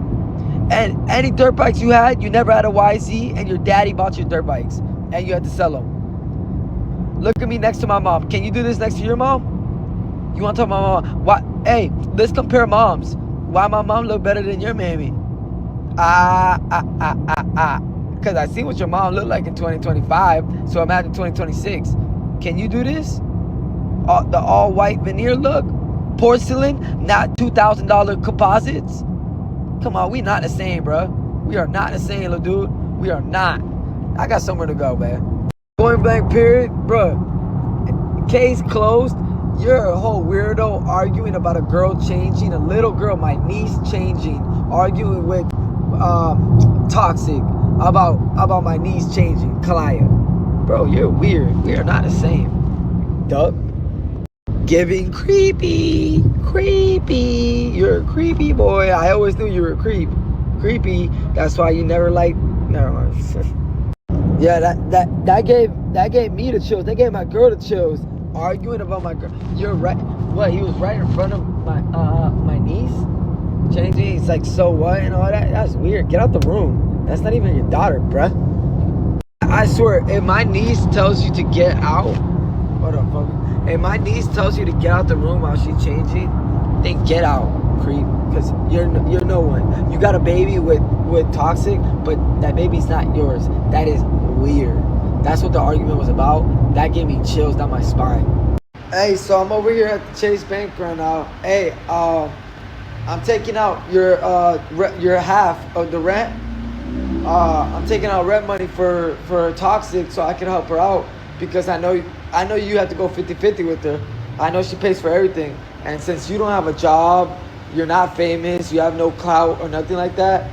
And any dirt bikes you had, you never had a YZ, and your daddy bought you dirt bikes, and you had to sell them. Look at me next to my mom. Can you do this next to your mom? You want to talk about my mom? Why? Hey, let's compare moms. Why my mom look better than your mammy? Because I see what your mom looked like in 2025, so imagine 2026. Can you do this? The all-white veneer look? Porcelain, not $2,000 composites? Come on, we not the same, bro. We are not the same, little dude. We are not. I got somewhere to go, man. Point blank period, bro. Case closed. You're a whole weirdo arguing about a girl changing, a little girl, my niece changing, arguing with Toxic about my niece changing, Kalaya. Bro, you're weird. We are not the same. Duck. Giving creepy. You're a creepy boy. I always knew you were a creep. Creepy. That's why you never liked. Never mind. Yeah, that gave me the chills. That gave my girl the chills. Arguing about my girl. You're right. What? He was right in front of my niece. Changing. He's like, so what and all that. That's weird. Get out the room. That's not even your daughter, bruh. I swear, if my niece tells you to get out, what the fuck? If my niece tells you to get out the room while she's changing, then get out, creep. Because you're no one. You got a baby with Toxic, but that baby's not yours. That is weird. That's what the argument was about. That gave me chills down my spine. Hey, so I'm over here at the Chase Bank right now. Hey, I'm taking out your half of the rent. I'm taking out rent money for Toxic so I can help her out, because I know you have to go 50-50 with her. I know she pays for everything. And since you don't have a job, you're not famous, you have no clout or nothing like that,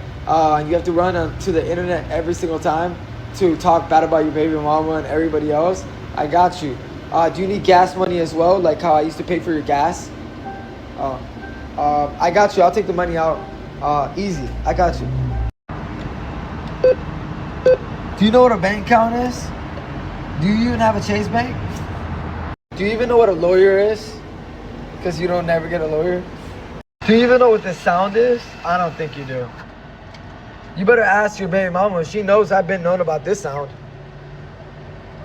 you have to run to the internet every single time to talk bad about your baby mama and everybody else. I got you. Do you need gas money as well, like how I used to pay for your gas? I got you. I'll take the money out. Easy. I got you. Do you know what a bank account is? Do you even have a Chase Bank? Do you even know what a lawyer is? Because you don't never get a lawyer. Do you even know what this sound is? I don't think you do. You better ask your baby mama. She knows I've been known about this sound.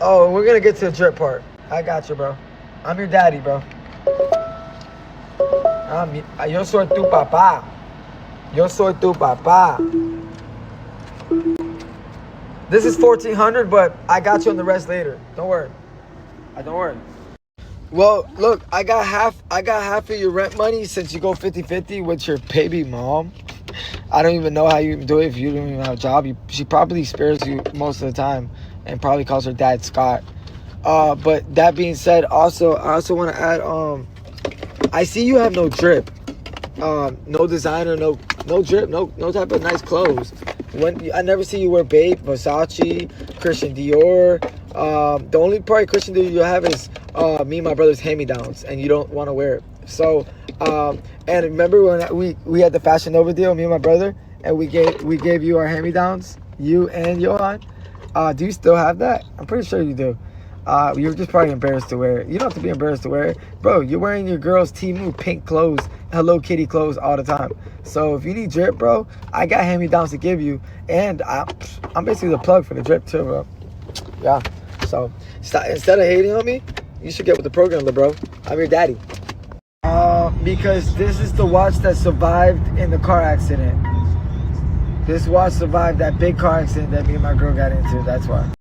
Oh, we're going to get to the drip part. I got you, bro. I'm your daddy, bro. Yo soy tu papá. Yo soy tu papá. This is $1,400, but I got you on the rest later. Don't worry. Don't worry. Well, look, I got half of your rent money since you go 50-50 with your baby mom. I don't even know how you do it if you don't even have a job. She probably spares you most of the time and probably calls her dad Scott. But that being said, I also want to add, I see you have no drip. No designer, no drip, no type of nice clothes. I never see you wear Babe, Versace, Christian Dior. The only probably Christian Dior you have is me and my brother's hand-me-downs, and you don't want to wear it. So, and remember when we had the Fashion Nova deal, me and my brother, and we gave you our hand-me-downs, you and Johan. Do you still have that? I'm pretty sure you do. You're just probably embarrassed to wear it. You don't have to be embarrassed to wear it. Bro, you're wearing your girl's Temu pink clothes, Hello Kitty clothes all the time. So if you need drip, bro, I got hand-me-downs to give you. And I'm basically the plug for the drip too, bro. Yeah. So instead of hating on me, you should get with the program, little bro. I'm your daddy. Because this is the watch that survived in the car accident. This watch survived that big car accident that me and my girl got into. That's why.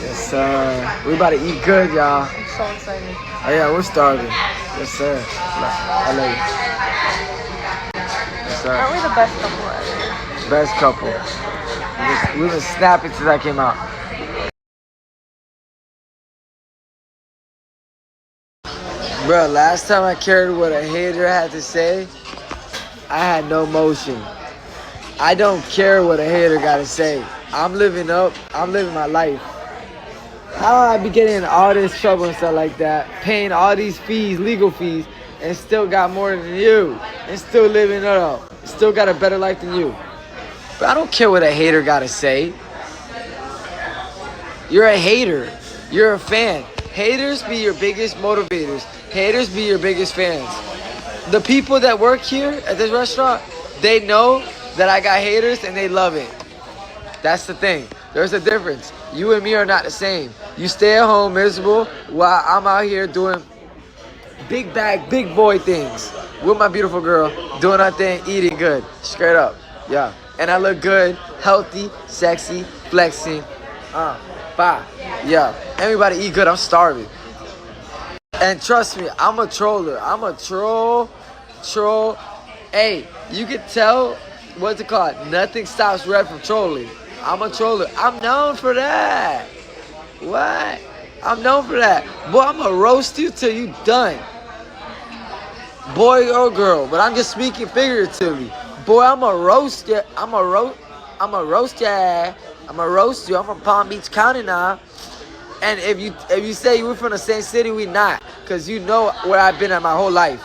Yes, sir. We about to eat good, y'all. I'm so excited. Oh, yeah, we're starving. Yes, sir. I love you. Yes, sir. Aren't we the best couple ever? Best couple. We've been snapping since I came out. Bro, last time I cared what a hater had to say, I had no motion. I don't care what a hater got to say. I'm living my life. How I be getting in all this trouble and stuff like that, paying all these fees, legal fees, and still got more than you, and still living it up, still got a better life than you. But I don't care what a hater got to say. You're a hater. You're a fan. Haters be your biggest motivators. Haters be your biggest fans. The people that work here at this restaurant, they know that I got haters and they love it. That's the thing. There's a difference. You and me are not the same. You stay at home miserable while I'm out here doing big bag, big boy things with my beautiful girl, doing our thing, eating good. Straight up. Yeah. And I look good, healthy, sexy, flexing. Bye. Yeah. Everybody eat good. I'm starving. And trust me, I'm a troller. I'm a troll. Hey, you can tell, what's it called? Nothing stops Red from trolling. I'm a troller. I'm known for that. What? I'm known for that. Boy, I'm gonna roast you till you done. Boy or girl, but I'm just speaking figuratively. Boy, I'm gonna roast you. I'm gonna roast you. I'm gonna roast you. I'm from Palm Beach County now. And if you say we're from the same city, we not. Cause you know where I've been at my whole life.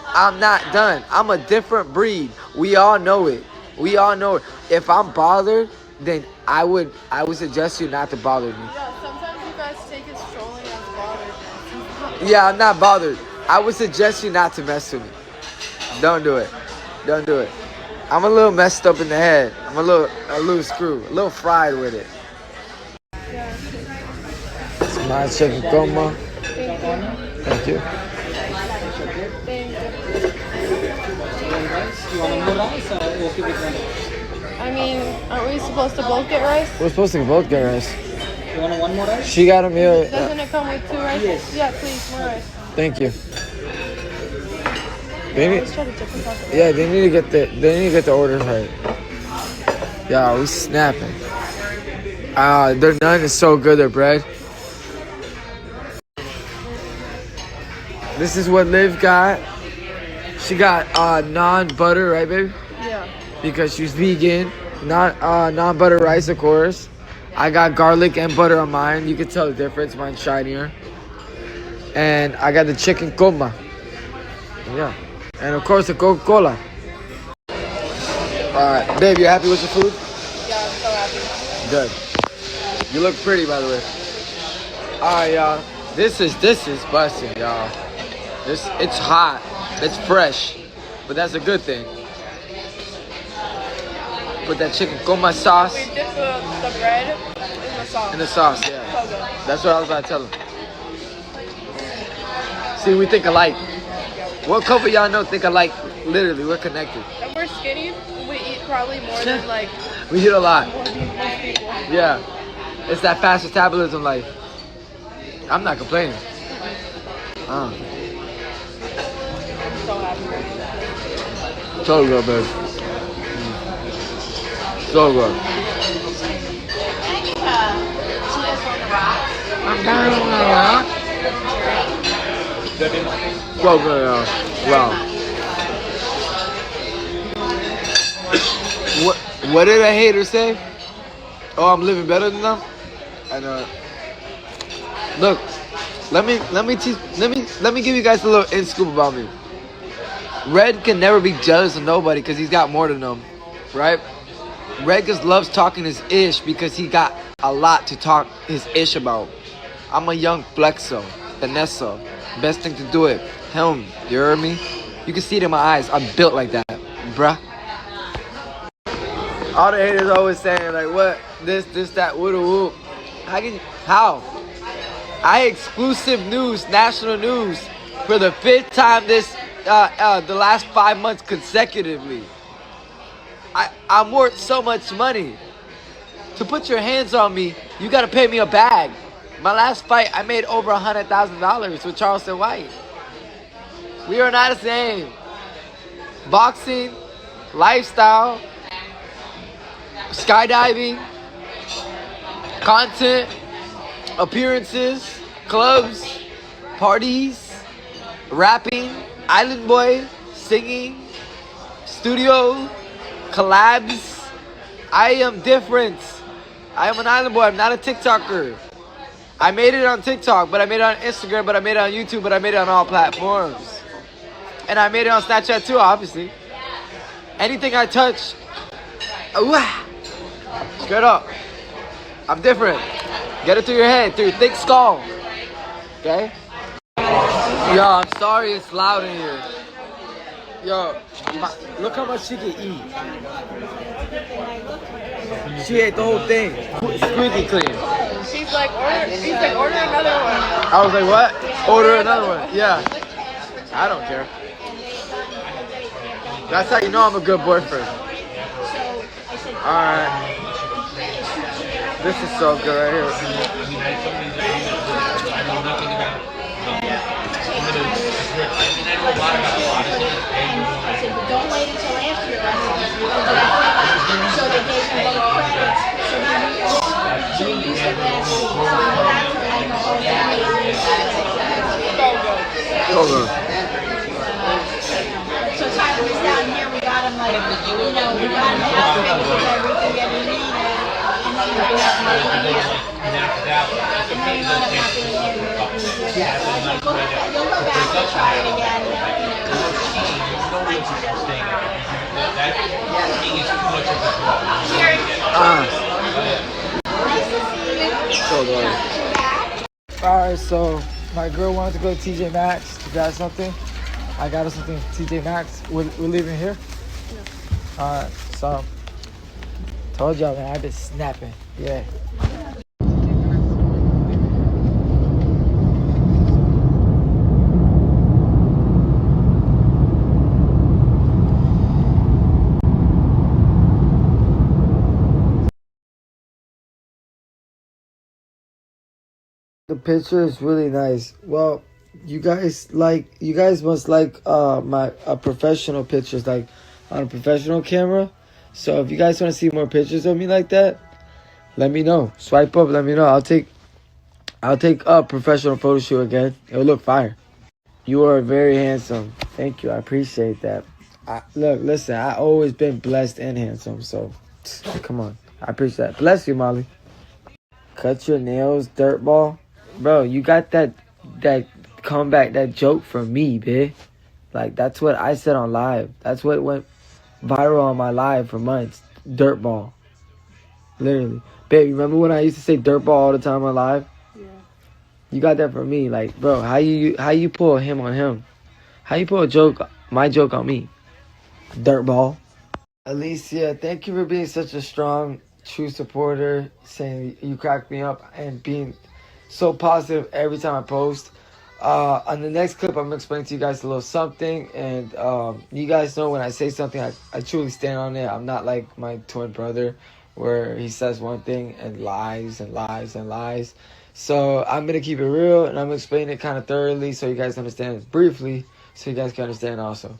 I'm not done. I'm a different breed. We all know it. We all know it. If I'm bothered, then I would suggest you not to bother me. Yeah, sometimes you guys take it strolling as bothered. Yeah, I'm not bothered. I would suggest you not to mess with me. Don't do it. Don't do it. I'm a little messed up in the head. I'm a little screwed. A little fried with it. Yeah. It's my chicken coma. Thank you. Thank you. You want more rice or okay with one? I mean, aren't we supposed to both get rice? We're supposed to both get rice. You want one more rice? She got a meal. Doesn't it come with 2 rice? Yes. Yeah, please, more rice. Thank you. I They always need, try to dip and toss it. yeah, they need to get the orders right. Yeah, we snapping. Their naan is so good. Their bread. This is what Liv got. She got non-butter, right, baby? Yeah. Because she's vegan. Non-butter rice, of course. I got garlic and butter on mine. You can tell the difference. Mine's shinier. And I got the chicken coma. Yeah. And of course the Coca-Cola. Alright, babe, you happy with your food? Yeah, I'm so happy. Good. You look pretty, by the way. Alright, y'all. This is busting, y'all. It's hot. It's fresh. But that's a good thing. Put that chicken coma sauce We dip the bread in the sauce. in the sauce, yeah. So good. That's what I was about to tell him. See, we think alike. What couple y'all know think alike? Literally, we're connected. And we're skinny. We eat probably more than like We eat a lot. most people. Yeah. It's that fast metabolism life. I'm not complaining. I'm so happy right now. So good, babe. So good. I'm down on the rock. So good, y'all. Wow. What did a hater say? Oh, I'm living better than them? I know. Look, let me give you guys a little in scoop about me. Red can never be jealous of nobody because he's got more than them, right? Red just loves talking his ish because he got a lot to talk his ish about. I'm a young flexo, Vanessa. Best thing to do it. Him, you heard me? You can see it in my eyes. I'm built like that, bruh. All the haters always saying like, what? This, that, woo woo. How? I exclusive news, national news, for the 5th time the last 5 months consecutively. I'm worth so much money. To put your hands on me, you gotta pay me a bag. My last fight, I made over $100,000 with Charleston White. We are not the same. Boxing, lifestyle, skydiving, content, appearances, clubs, parties, rapping, island boy, singing, studio, collabs. I am different. I am an island boy. I'm not a TikToker. I made it on TikTok, but I made it on Instagram, but I made it on YouTube, but I made it on all platforms. And I made it on Snapchat too, obviously. Anything I touch, straight up. I'm different. Get it through your head, through your thick skull. Okay? Yo, I'm sorry it's loud in here. Yo, look how much she can eat. She ate the whole thing. Squeaky clean. He's like, order another one. I was like, what? Order another one. Yeah. I don't care. That's how you know I'm a good boyfriend. Alright. This is so good right here. Don't wait until after your lessons. So they gave you low credits. So you use it last week. So So good. So Tyler was down here. We got him like, we got him outfit with everything that he needed. And then we got him you'll go back and try it again. So good. Alright, so my girl wanted to go to TJ Maxx to grab something. I got her something at TJ Maxx. We're leaving here? Yeah. Alright, so told y'all, man, I've been snapping. Yeah. The picture is really nice. Well, you guys must like my professional pictures, like on a professional camera. So if you guys want to see more pictures of me like that, let me know. Swipe up, let me know. I'll take a professional photo shoot again. It'll look fire. You are very handsome. Thank you. I appreciate that. Listen, I always been blessed and handsome. So come on. I appreciate that. Bless you, Molly. Cut your nails, dirtball. Bro, you got that comeback, that joke from me, bitch. Like, that's what I said on live. That's what went viral on my live for months. Dirtball. Literally. Babe, remember when I used to say dirtball all the time on live? Yeah. You got that from me. Like, bro, how you pull him on him? How you pull my joke on me? Dirtball. Alicia, thank you for being such a strong, true supporter, saying you crack me up and being so positive every time I post. On the next clip, I'm going to explain to you guys a little something. And you guys know when I say something, I truly stand on it. I'm not like my twin brother where he says one thing and lies and lies and lies. So I'm going to keep it real and I'm going to explain it kind of thoroughly so you guys understand it briefly so you guys can understand also.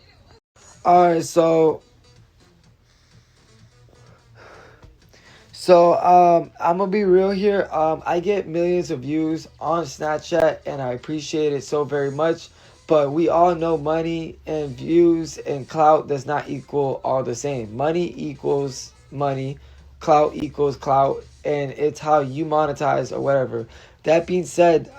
Alright, so I'm gonna be real here. I get millions of views on Snapchat and I appreciate it so very much. But we all know money and views and clout does not equal all the same. Money equals money, clout equals clout, and it's how you monetize or whatever. That being said,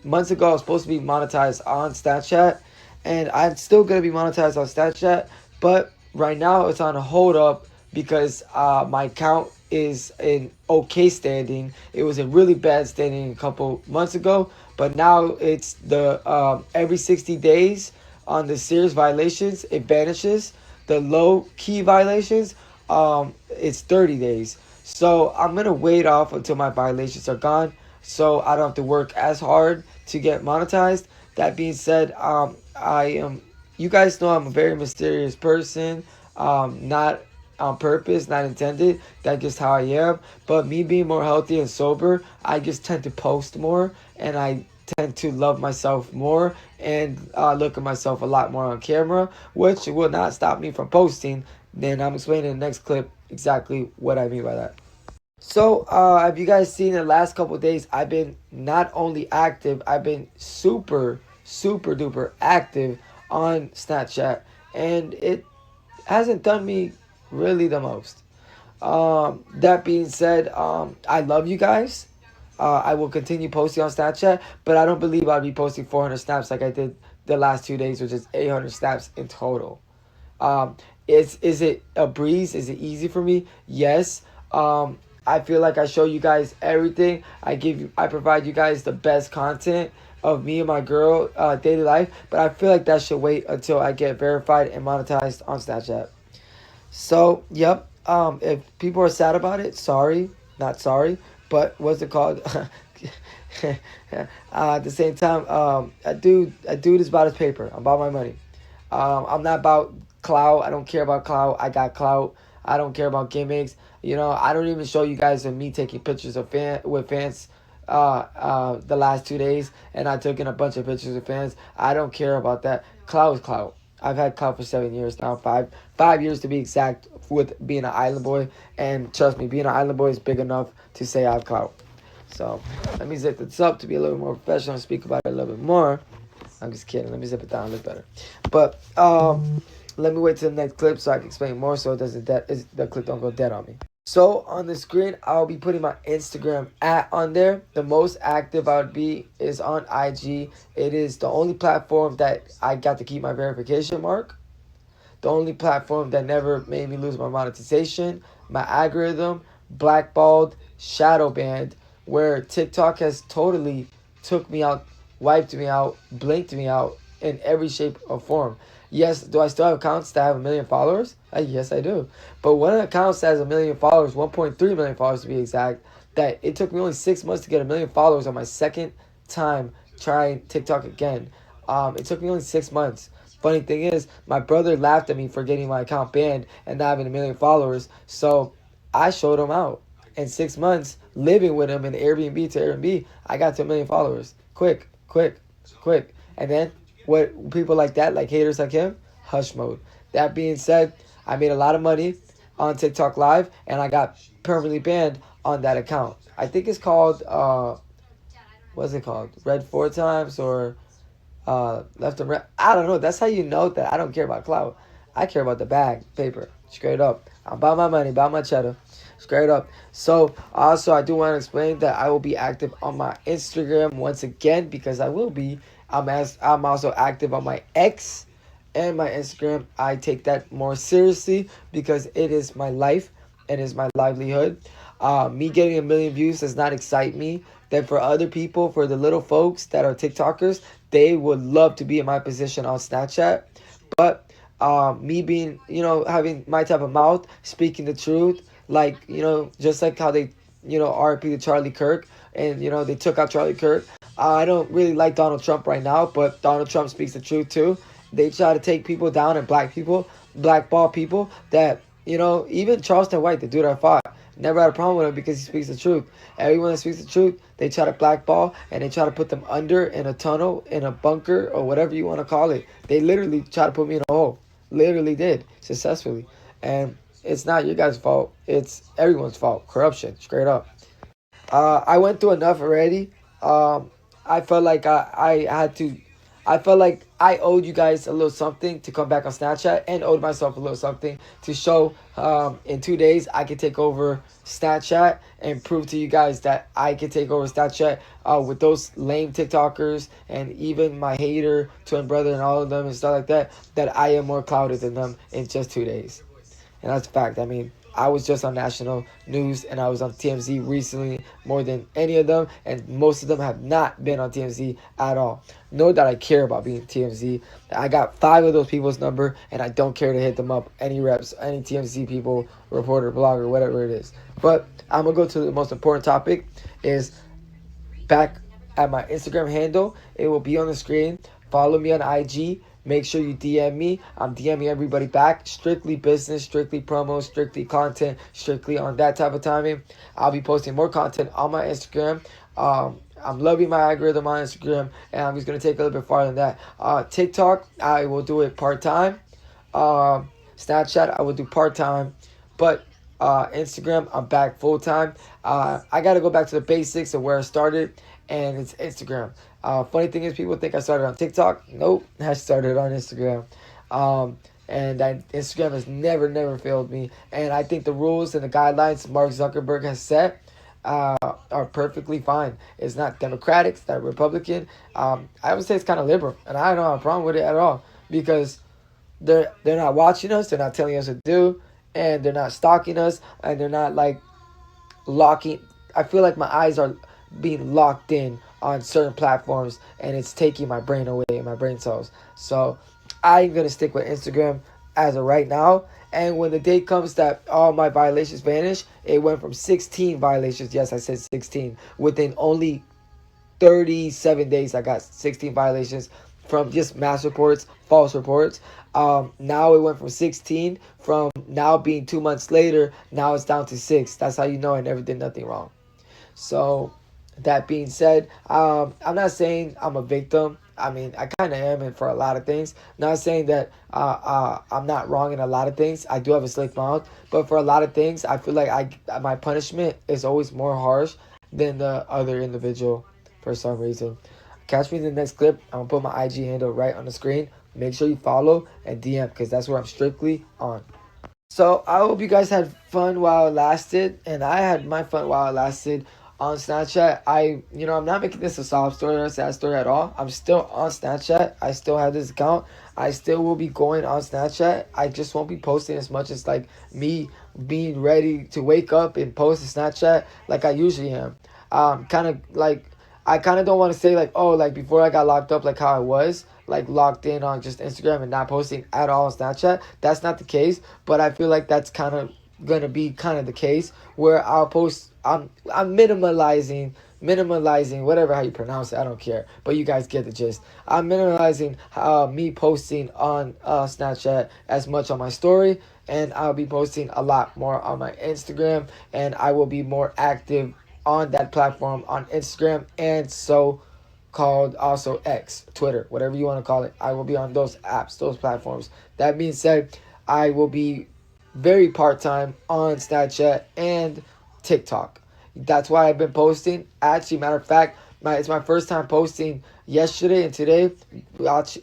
months ago I was supposed to be monetized on Snapchat, and I'm still gonna be monetized on Snapchat, but right now it's on a hold up because my account is in okay standing. It was in really bad standing a couple months ago, but now it's the every 60 days on the serious violations it vanishes. The low key violations it's 30 days. So I'm gonna wait off until my violations are gone so I don't have to work as hard to get monetized. That being said, you guys know I'm a very mysterious person, not on purpose, not intended. That's just how I am. But me being more healthy and sober, I just tend to post more and I tend to love myself more and look at myself a lot more on camera, which will not stop me from posting. Then I'm explaining in the next clip exactly what I mean by that. So have you guys seen the last couple of days, I've been not only active, I've been super duper active on Snapchat, and it hasn't done me really the most. That being said, I love you guys. I will continue posting on Snapchat, but I don't believe I'll be posting 400 snaps like I did the last 2 days, which is 800 snaps in total. Is it a breeze? Is it easy for me? Yes. I feel like I show you guys everything. I provide you guys the best content. of me and my girl daily life, but I feel like that should wait until I get verified and monetized on Snapchat. So, yep. If people are sad about it, sorry, not sorry, but what's it called? At the same time, a dude is about his paper. I'm about my money. I'm not about clout. I don't care about clout. I got clout. I don't care about gimmicks. I don't even show you guys of me taking pictures of with fans. The last 2 days, and I took in a bunch of pictures of fans. I don't care about that. Clout is clout. I've had clout for 7 years now, five years to be exact, with being an island boy. And trust me, being an island boy is big enough to say I have clout. So let me zip this up to be a little bit more professional and speak about it a little bit more. I'm just kidding. Let me zip it down a little better. But let me wait till the next clip so I can explain more, so it doesn't the clip don't go dead on me. So on the screen, I'll be putting my Instagram on there. The most active I would be is on IG. It is the only platform that I got to keep my verification mark. The only platform that never made me lose my monetization, my algorithm, blackballed, shadow banned, where TikTok has totally took me out, wiped me out, blinked me out in every shape or form. Yes, do I still have accounts that have 1 million followers? Yes, I do. But one account that has 1 million followers, 1.3 million followers to be exact, that it took me only 6 months to get 1 million followers on my second time trying TikTok again. It took me only 6 months. Funny thing is, my brother laughed at me for getting my account banned and not having 1 million followers. So I showed him out. In 6 months, living with him in Airbnb to Airbnb, I got to 1 million followers. Quick. And then what people like that, like haters like him, hush mode. That being said, I made a lot of money on TikTok Live, and I got permanently banned on that account. I think it's called, what's it called? Red 4 times or left and right. I don't know. That's how you know that I don't care about clout. I care about the bag, paper, straight up. I'm about my money, about my cheddar. Straight up. So also I do want to explain that I will be active on my Instagram once again, because I will be. I'm also active on my X and my Instagram. I take that more seriously because it is my life. It is my livelihood. Me getting 1 million views does not excite me. That for other people, for the little folks that are TikTokers, they would love to be in my position on Snapchat. But me being, having my type of mouth, speaking the truth, like, just like how they, RP to Charlie Kirk, and, they took out Charlie Kirk. I don't really like Donald Trump right now, but Donald Trump speaks the truth too. They try to take people down, and blackball people that, even Charleston White, the dude I fought, never had a problem with him because he speaks the truth. Everyone that speaks the truth, they try to blackball, and they try to put them under in a tunnel, in a bunker, or whatever you want to call it. They literally try to put me in a hole. Literally did, successfully. And it's not your guys' fault. It's everyone's fault. Corruption, straight up. I went through enough already. I felt like I felt like I owed you guys a little something to come back on Snapchat, and owed myself a little something to show in 2 days I could take over Snapchat and prove to you guys that I could take over Snapchat with those lame TikTokers and even my hater twin brother and all of them and stuff like that, that I am more clouded than them in just 2 days. And that's a fact. I mean, I was just on national news, and I was on TMZ recently more than any of them, and most of them have not been on TMZ at all. Know that I care about being TMZ. I got 5 of those people's number, and I don't care to hit them up. Any reps, any TMZ people, reporter, blogger, whatever it is. But I'm going to go to the most important topic, is back at my Instagram handle. It will be on the screen. Follow me on IG. Make sure you DM me. I'm DMing everybody back. Strictly business, strictly promo, strictly content, strictly on that type of timing. I'll be posting more content on my Instagram. I'm loving my algorithm on Instagram, and I'm just going to take a little bit farther than that. TikTok, I will do it part-time. Snapchat, I will do part-time. But Instagram, I'm back full-time. I got to go back to the basics of where I started, and it's Instagram. Funny thing is, people think I started on TikTok. Nope, I started on Instagram. And Instagram has never failed me. And I think the rules and the guidelines Mark Zuckerberg has set are perfectly fine. It's not Democratic, it's not Republican. I would say it's kind of liberal, and I don't have a problem with it at all, because they're not watching us, they're not telling us what to do, and they're not stalking us, and they're not like locking. I feel like my eyes are being locked in on certain platforms, and it's taking my brain away and my brain cells. So I'm gonna stick with Instagram as of right now. And when the day comes that all my violations vanish, it went from 16 violations. Yes, I said 16. Within only 37 days, I got 16 violations from just mass reports, false reports. Now it went from 16, from now being 2 months later, now it's down to 6. That's how you know I never did nothing wrong. So, that being said, I'm not saying I'm a victim. I mean, I kind of am for a lot of things. Not saying that I'm not wrong in a lot of things. I do have a slick mouth, but for a lot of things, I feel like my punishment is always more harsh than the other individual for some reason. Catch me in the next clip. I'm gonna put my IG handle right on the screen. Make sure you follow and DM, because that's where I'm strictly on. So I hope you guys had fun while it lasted, and I had my fun while it lasted on Snapchat. I'm not making this a sob story or a sad story at all. I'm still on Snapchat. I still have this account. I still will be going on Snapchat. I just won't be posting as much as like me being ready to wake up and post a Snapchat like I usually am. Kind of like, I kind of don't want to say like, oh, like before I got locked up, like how I was like locked in on just Instagram and not posting at all on Snapchat. That's not the case, but I feel like that's kind of gonna be kind of the case where I'll post. I'm minimalizing whatever how you pronounce it. I don't care, but you guys get the gist. I'm minimalizing me posting on Snapchat as much on my story, and I'll be posting a lot more on my Instagram, and I will be more active on that platform on Instagram, and so called also X, Twitter, whatever you want to call it. I will be on those apps, those platforms. That being said, I will be very part-time on Snapchat and TikTok. That's why I've been posting. Actually, matter of fact, it's my first time posting yesterday and today.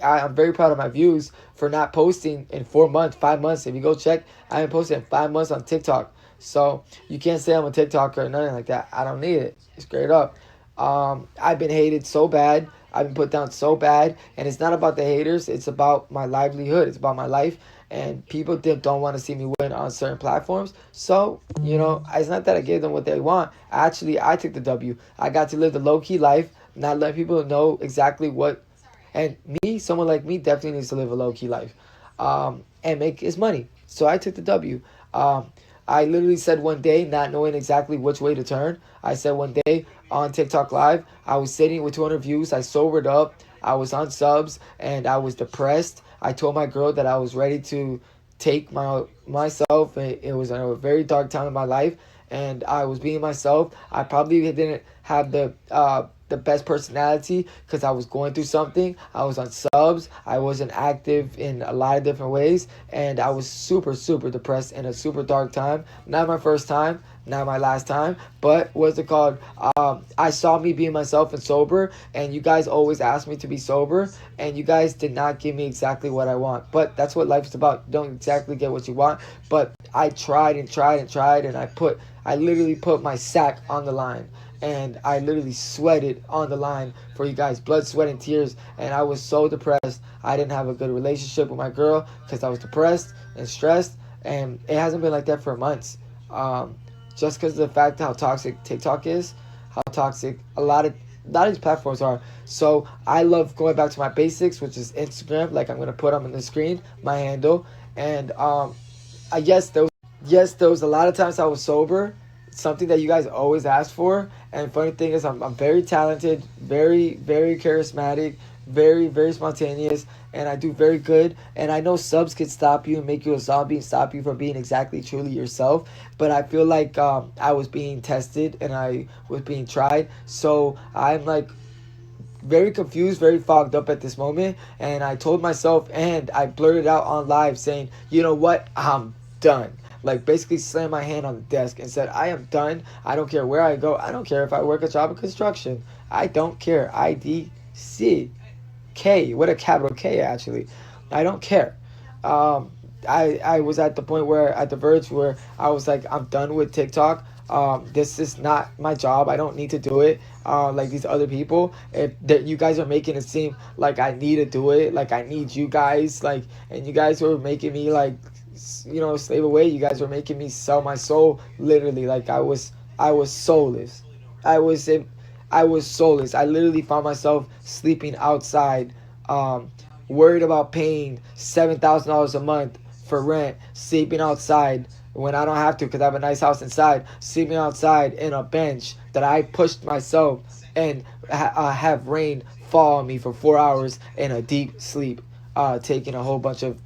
I'm very proud of my views for not posting in 4 months, 5 months. If you go check, I haven't posted in 5 months on TikTok. So you can't say I'm a TikToker or nothing like that. I don't need it. Straight up. I've been hated so bad. I've been put down so bad. And it's not about the haters. It's about my livelihood. It's about my life. And people don't want to see me win on certain platforms. So, it's not that I gave them what they want. Actually, I took the W. I got to live the low-key life, not let people know exactly what. And someone like me, definitely needs to live a low-key life and make his money. So I took the W. I literally said one day, not knowing exactly which way to turn, I said one day on TikTok Live, I was sitting with 200 views. I sobered up. I was on subs, and I was depressed. I told my girl that I was ready to take myself. It was a very dark time in my life, and I was being myself. I probably didn't have the best personality because I was going through something. I was on subs. I wasn't active in a lot of different ways, and I was super, super depressed in a super dark time. Not my first time, not my last time, but what's it called? I saw me being myself and sober, and you guys always asked me to be sober, and you guys did not give me exactly what I want. But that's what life's about. You don't exactly get what you want, but I tried and tried and tried, and I literally put my sack on the line. And I literally sweated on the line for you guys, blood, sweat, and tears. And I was so depressed. I didn't have a good relationship with my girl because I was depressed and stressed. And it hasn't been like that for months. Just because of the fact how toxic TikTok is, how toxic a lot of these platforms are. So I love going back to my basics, which is Instagram. Like I'm going to put them on the screen, my handle. And yes, there was a lot of times I was sober. Something that you guys always ask for. And funny thing is, I'm very talented, very, very charismatic, very, very spontaneous, and I do very good. And I know subs can stop you and make you a zombie and stop you from being exactly truly yourself. But I feel like I was being tested and I was being tried. So I'm like very confused, very fogged up at this moment. And I told myself, and I blurted out on live saying, you know what, I'm done. Like basically slammed my hand on the desk and said, I am done. I don't care where I go. I don't care if I work a job of construction. I don't care. IDC. K. What a capital K, actually. I don't care. I was at the point where, at the verge where I was like, I'm done with TikTok. This is not my job. I don't need to do it like these other people. That you guys are making it seem like I need to do it. Like I need you guys. Like, and you guys were making me like, slave away. You guys were making me sell my soul, literally. Like I was soulless. I was soulless. I literally found myself sleeping outside, um, worried about paying $7,000 a month for rent, sleeping outside when I don't have to because I have a nice house inside, sleeping outside in a bench that I pushed myself and have rain fall on me for 4 hours in a deep sleep, taking a whole bunch of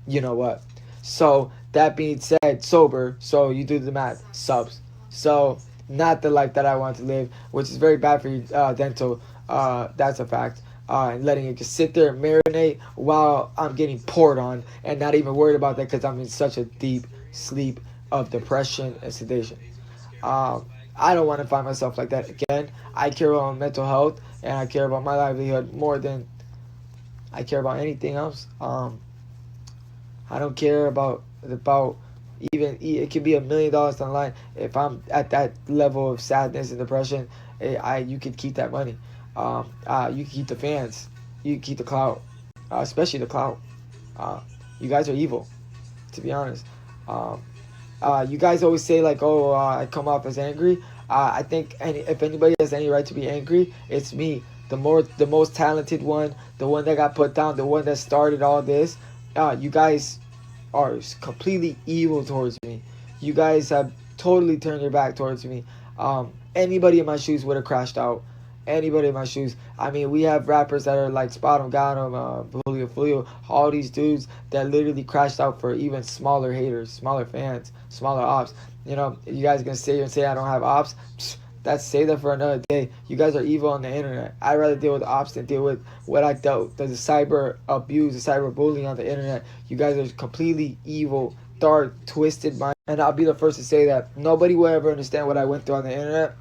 you know what. So that being said, sober. So you do the math. Subs. So not the life that I want to live, which is very bad for you, dental. That's a fact. And letting it just sit there and marinate while I'm getting poured on, and not even worried about that because I'm in such a deep sleep of depression and sedation. I don't want to find myself like that again. I care about my mental health and I care about my livelihood more than I care about anything else. I don't care about even it could be $1 million down the line. If I'm at that level of sadness and depression, you could keep that money. You can keep the fans. You can keep the clout, especially the clout. You guys are evil, to be honest. You guys always say like, "Oh, I come off as angry." I think if anybody has any right to be angry, it's me. The most talented one, the one that got put down, the one that started all this. You guys are completely evil towards me. You guys have totally turned your back towards me. Anybody in my shoes would have crashed out. Anybody in my shoes. I mean, we have rappers that are like Spot 'em, Got 'em, Julio, all these dudes that literally crashed out for even smaller haters, smaller fans, smaller ops. You know, you guys gonna sit here and say I don't have ops? Say that for another day. You guys are evil on the internet. I'd rather deal with ops than deal with what I dealt with, the cyber abuse, the cyber bullying on the internet. You guys are completely evil, dark, twisted mind. And I'll be the first to say that nobody will ever understand what I went through on the internet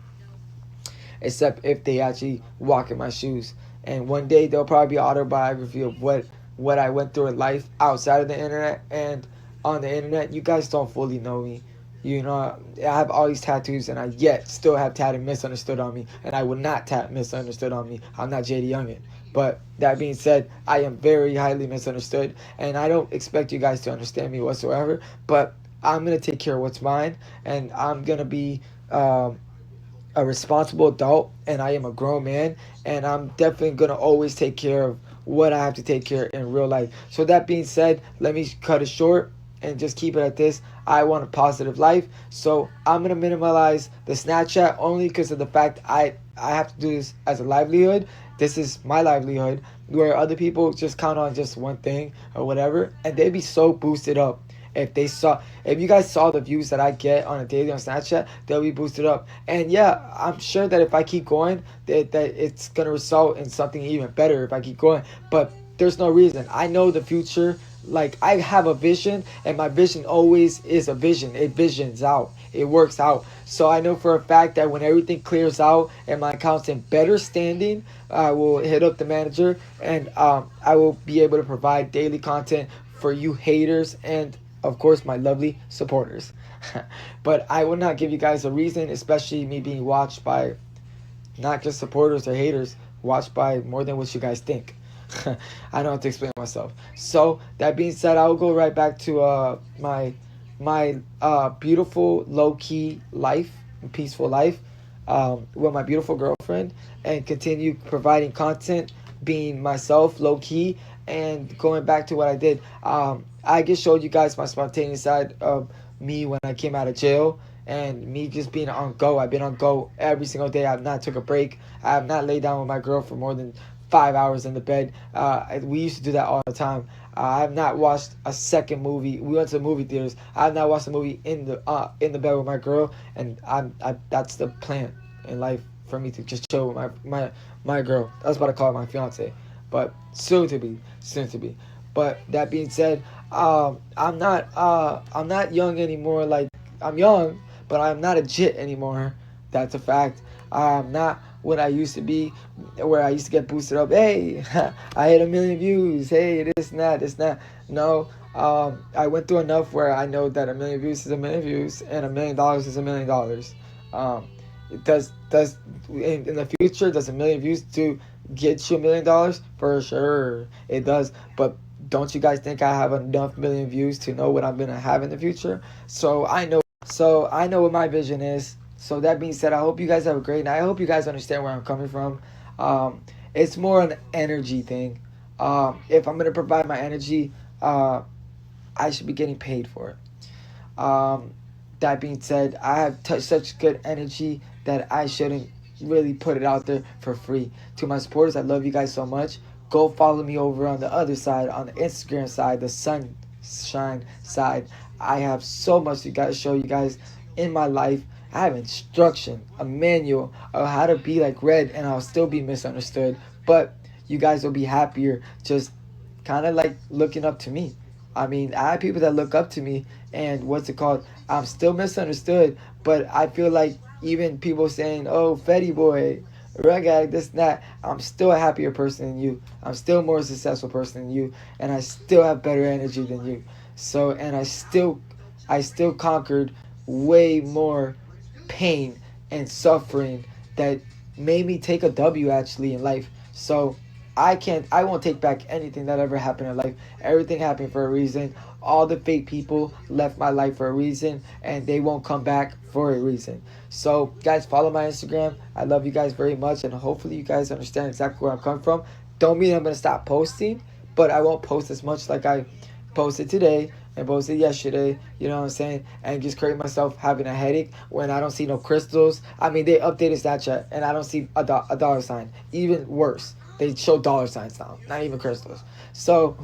except if they actually walk in my shoes. And one day there'll probably be an autobiography of what I went through in life outside of the internet and on the internet. You guys don't fully know me. You know, I have all these tattoos and I yet still have tatted misunderstood on me. And I will not tat misunderstood on me. I'm not JD Youngin. But that being said, I am very highly misunderstood. And I don't expect you guys to understand me whatsoever. But I'm going to take care of what's mine. And I'm going to be a responsible adult. And I am a grown man. And I'm definitely going to always take care of what I have to take care of in real life. So that being said, let me cut it short and just keep it at this. I want a positive life, so I'm gonna minimize the Snapchat only because of the fact I have to do this as a livelihood. This is my livelihood, where other people just count on just one thing or whatever, and they'd be so boosted up if you guys saw the views that I get on a daily on Snapchat, they'll be boosted up. And yeah, I'm sure that if I keep going, that it's gonna result in something even better if I keep going. But there's no reason. I know the future. Like, I have a vision, and my vision always is a vision. It visions out. It works out. So I know for a fact that when everything clears out and my account's in better standing, I will hit up the manager, and I will be able to provide daily content for you haters and, of course, my lovely supporters. But I will not give you guys a reason, especially me being watched by not just supporters or haters, watched by more than what you guys think. I don't have to explain myself. So that being said, I will go right back to my beautiful low-key life, peaceful life, with my beautiful girlfriend, and continue providing content, being myself low-key, and going back to what I did. I just showed you guys my spontaneous side of me when I came out of jail, and me just being on go. I've been on go every single day. I've not took a break. I have not laid down with my girl for more than 5 hours in the bed. We used to do that all the time. I have not watched a second movie. We went to the movie theaters. I have not watched a movie in the bed with my girl, and that's the plan in life for me to just chill with my girl. I was about to call her my fiance, but soon to be. But that being said, I'm not young anymore. Like, I'm young, but I'm not a jit anymore. That's a fact. I'm not what I used to be, where I used to get boosted up. Hey, I hit 1 million views. Hey, this and that. No, I went through enough where I know that 1 million views is 1 million views, and $1 million is $1 million. It does in the future, does 1 million views to get you $1 million? For sure, it does. But don't you guys think I have enough million views to know what I'm gonna have in the future? So I know what my vision is. So that being said, I hope you guys have a great night. I hope you guys understand where I'm coming from. It's more an energy thing. If I'm gonna provide my energy, I should be getting paid for it. That being said, I have such good energy that I shouldn't really put it out there for free. To my supporters, I love you guys so much. Go follow me over on the other side, on the Instagram side, the sunshine side. I have so much to guys show you guys in my life. I have instruction, a manual of how to be like Red, and I'll still be misunderstood. But you guys will be happier just kind of like looking up to me. I mean, I have people that look up to me, and what's it called? I'm still misunderstood, but I feel like even people saying, "Oh, Fetty boy, rug addict, this and that," I'm still a happier person than you. I'm still a more successful person than you, and I still have better energy than you. So, and I still conquered way more pain and suffering that made me take a W actually in life. So I won't take back anything that ever happened in life. Everything happened for a reason. All the fake people left my life for a reason, and they won't come back for a reason. So guys, follow my Instagram. I love you guys very much, and hopefully you guys understand exactly where I'm coming from. Don't mean I'm gonna stop posting, but I won't post as much like I posted today and posted yesterday, you know what I'm saying? And just create myself having a headache when I don't see no crystals. I mean, they updated Snapchat and I don't see a dollar sign. Even worse, they show dollar signs now, not even crystals. So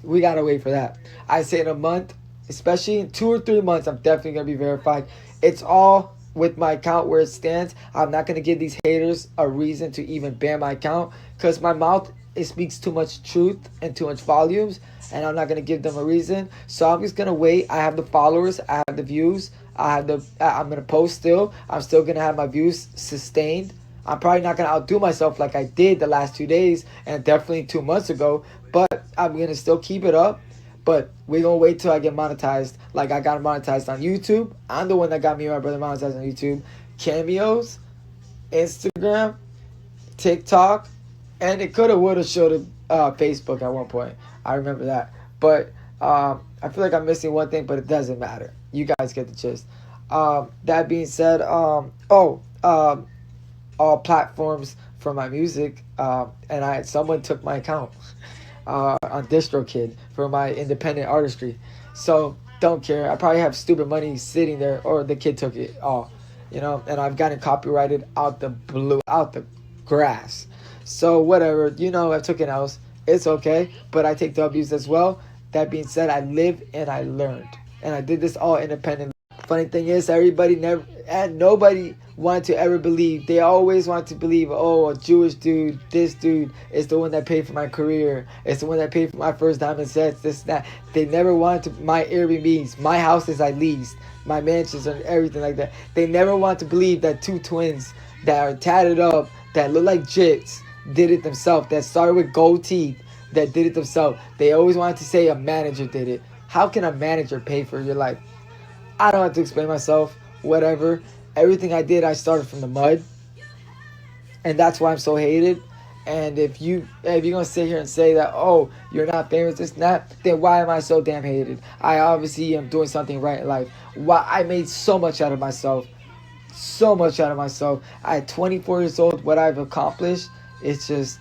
we gotta wait for that. I say in a month, especially in 2 or 3 months, I'm definitely gonna be verified. It's all with my account where it stands. I'm not gonna give these haters a reason to even ban my account, because my mouth, it speaks too much truth and too much volumes, and I'm not gonna give them a reason. So I'm just gonna wait. I have the followers, I have the views, I'm gonna post still. I'm still gonna have my views sustained. I'm probably not gonna outdo myself like I did the last 2 days and definitely 2 months ago, but I'm gonna still keep it up. But we're gonna wait till I get monetized. Like I got monetized on YouTube. I'm the one that got me and my brother monetized on YouTube. Cameos, Instagram, TikTok, and it coulda, woulda, shoulda Facebook at one point. I remember that. But I feel like I'm missing one thing, but it doesn't matter. You guys get the gist. That being said, all platforms for my music, and someone took my account on DistroKid for my independent artistry. So don't care. I probably have stupid money sitting there, or the kid took it all, you know. And I've gotten copyrighted out the grass. So whatever, you know, I took an L's. It's okay, but I take W's as well. That being said, I live and I learned, and I did this all independently. Funny thing is, nobody wanted to ever believe. They always want to believe, oh, a Jewish dude, this dude is the one that paid for my career. It's the one that paid for my first diamond sets, this, that. They never wanted to, my Airbnbs, my houses I leased, my mansions and everything like that. They never want to believe that 2 twins that are tatted up, that look like jits, did it themselves, that started with gold teeth, that did it themselves. They always wanted to say a manager did it. How can a manager pay for your life? I don't have to explain myself, whatever. Everything I did, I started from the mud. And that's why I'm so hated. And if you're going to sit here and say that, oh, you're not famous, this and that, then why am I so damn hated? I obviously am doing something right in life. Why I made so much out of myself. So much out of myself. At 24 years old, what I've accomplished, it's just,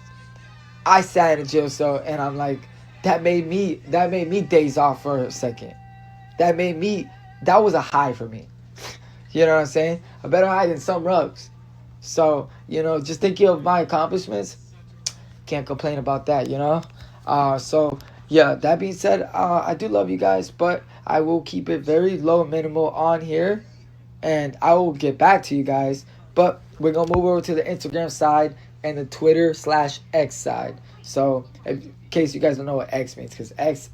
I sat in a jail cell and I'm like, that made me days off for a second. That was a high for me. You know what I'm saying? A better high than some rugs. So, you know, just thinking of my accomplishments, can't complain about that, you know? So, yeah, that being said, I do love you guys, but I will keep it very low and minimal on here. And I will get back to you guys. But we're going to move over to the Instagram side and the Twitter/X side. So, in case you guys don't know what X means, because X,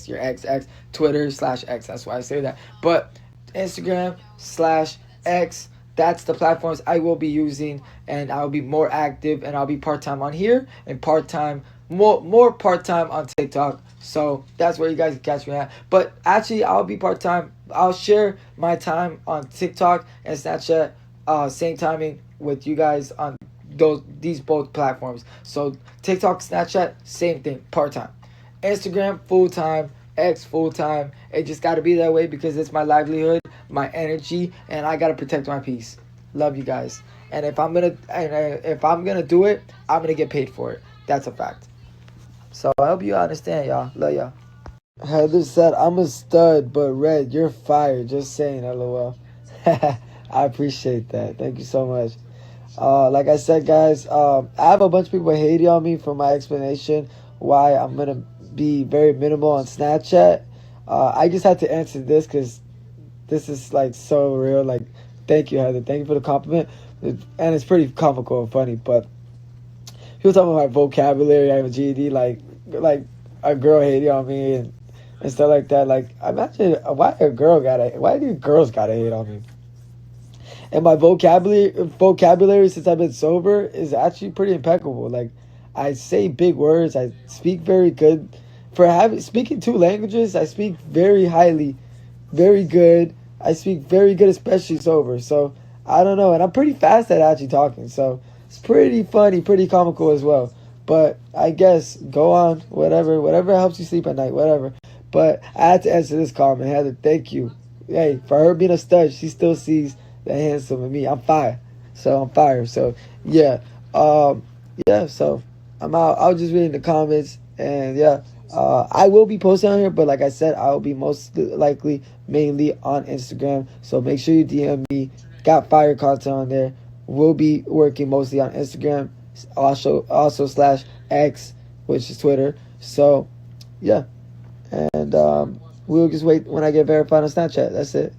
your X, Twitter/X, that's why I say that. But Instagram/X, that's the platforms I will be using, and I'll be more active, and I'll be part-time on here, and part-time, more part-time on TikTok. So that's where you guys can catch me at. But actually, I'll be part-time. I'll share my time on TikTok and Snapchat, same timing with you guys on these both platforms. So TikTok, Snapchat, same thing, part-time. Instagram, full-time, X full time. It just got to be that way because it's my livelihood, my energy, and I got to protect my peace. Love you guys. And if I'm gonna do it, I'm gonna get paid for it. That's a fact. So I hope you understand, y'all. Love y'all. Heather said, I'm a stud, but Red, you're fired. Just saying, LOL. I appreciate that. Thank you so much. Like I said, guys, I have a bunch of people hating on me for my explanation why I'm going to be very minimal on Snapchat. I just had to answer this because this is, like, so real. Like, thank you, Heather. Thank you for the compliment. And it's pretty comical and funny, but people talking about my vocabulary. I have a GED, like a girl hating on me and stuff like that. Like, imagine why do girls gotta hate on me? And my vocabulary since I've been sober is actually pretty impeccable. Like, I say big words. I speak very good. Speaking 2 languages, I speak very highly, very good. I speak very good, especially sober. So, I don't know. And I'm pretty fast at actually talking. So, it's pretty funny, pretty comical as well. But I guess, go on, whatever helps you sleep at night, whatever. But I had to answer this comment. Heather, thank you. Hey, for her being a stud, she still sees the handsome in me. I'm fire. So, I'm fire. So, yeah. Yeah, so, I'm out. I was just reading the comments. And, yeah. I will be posting on here, but like I said, I will be most likely mainly on Instagram. So make sure you DM me. Got fire content on there. We'll be working mostly on Instagram, also /X, which is Twitter. So yeah, and we'll just wait when I get verified on Snapchat. That's it.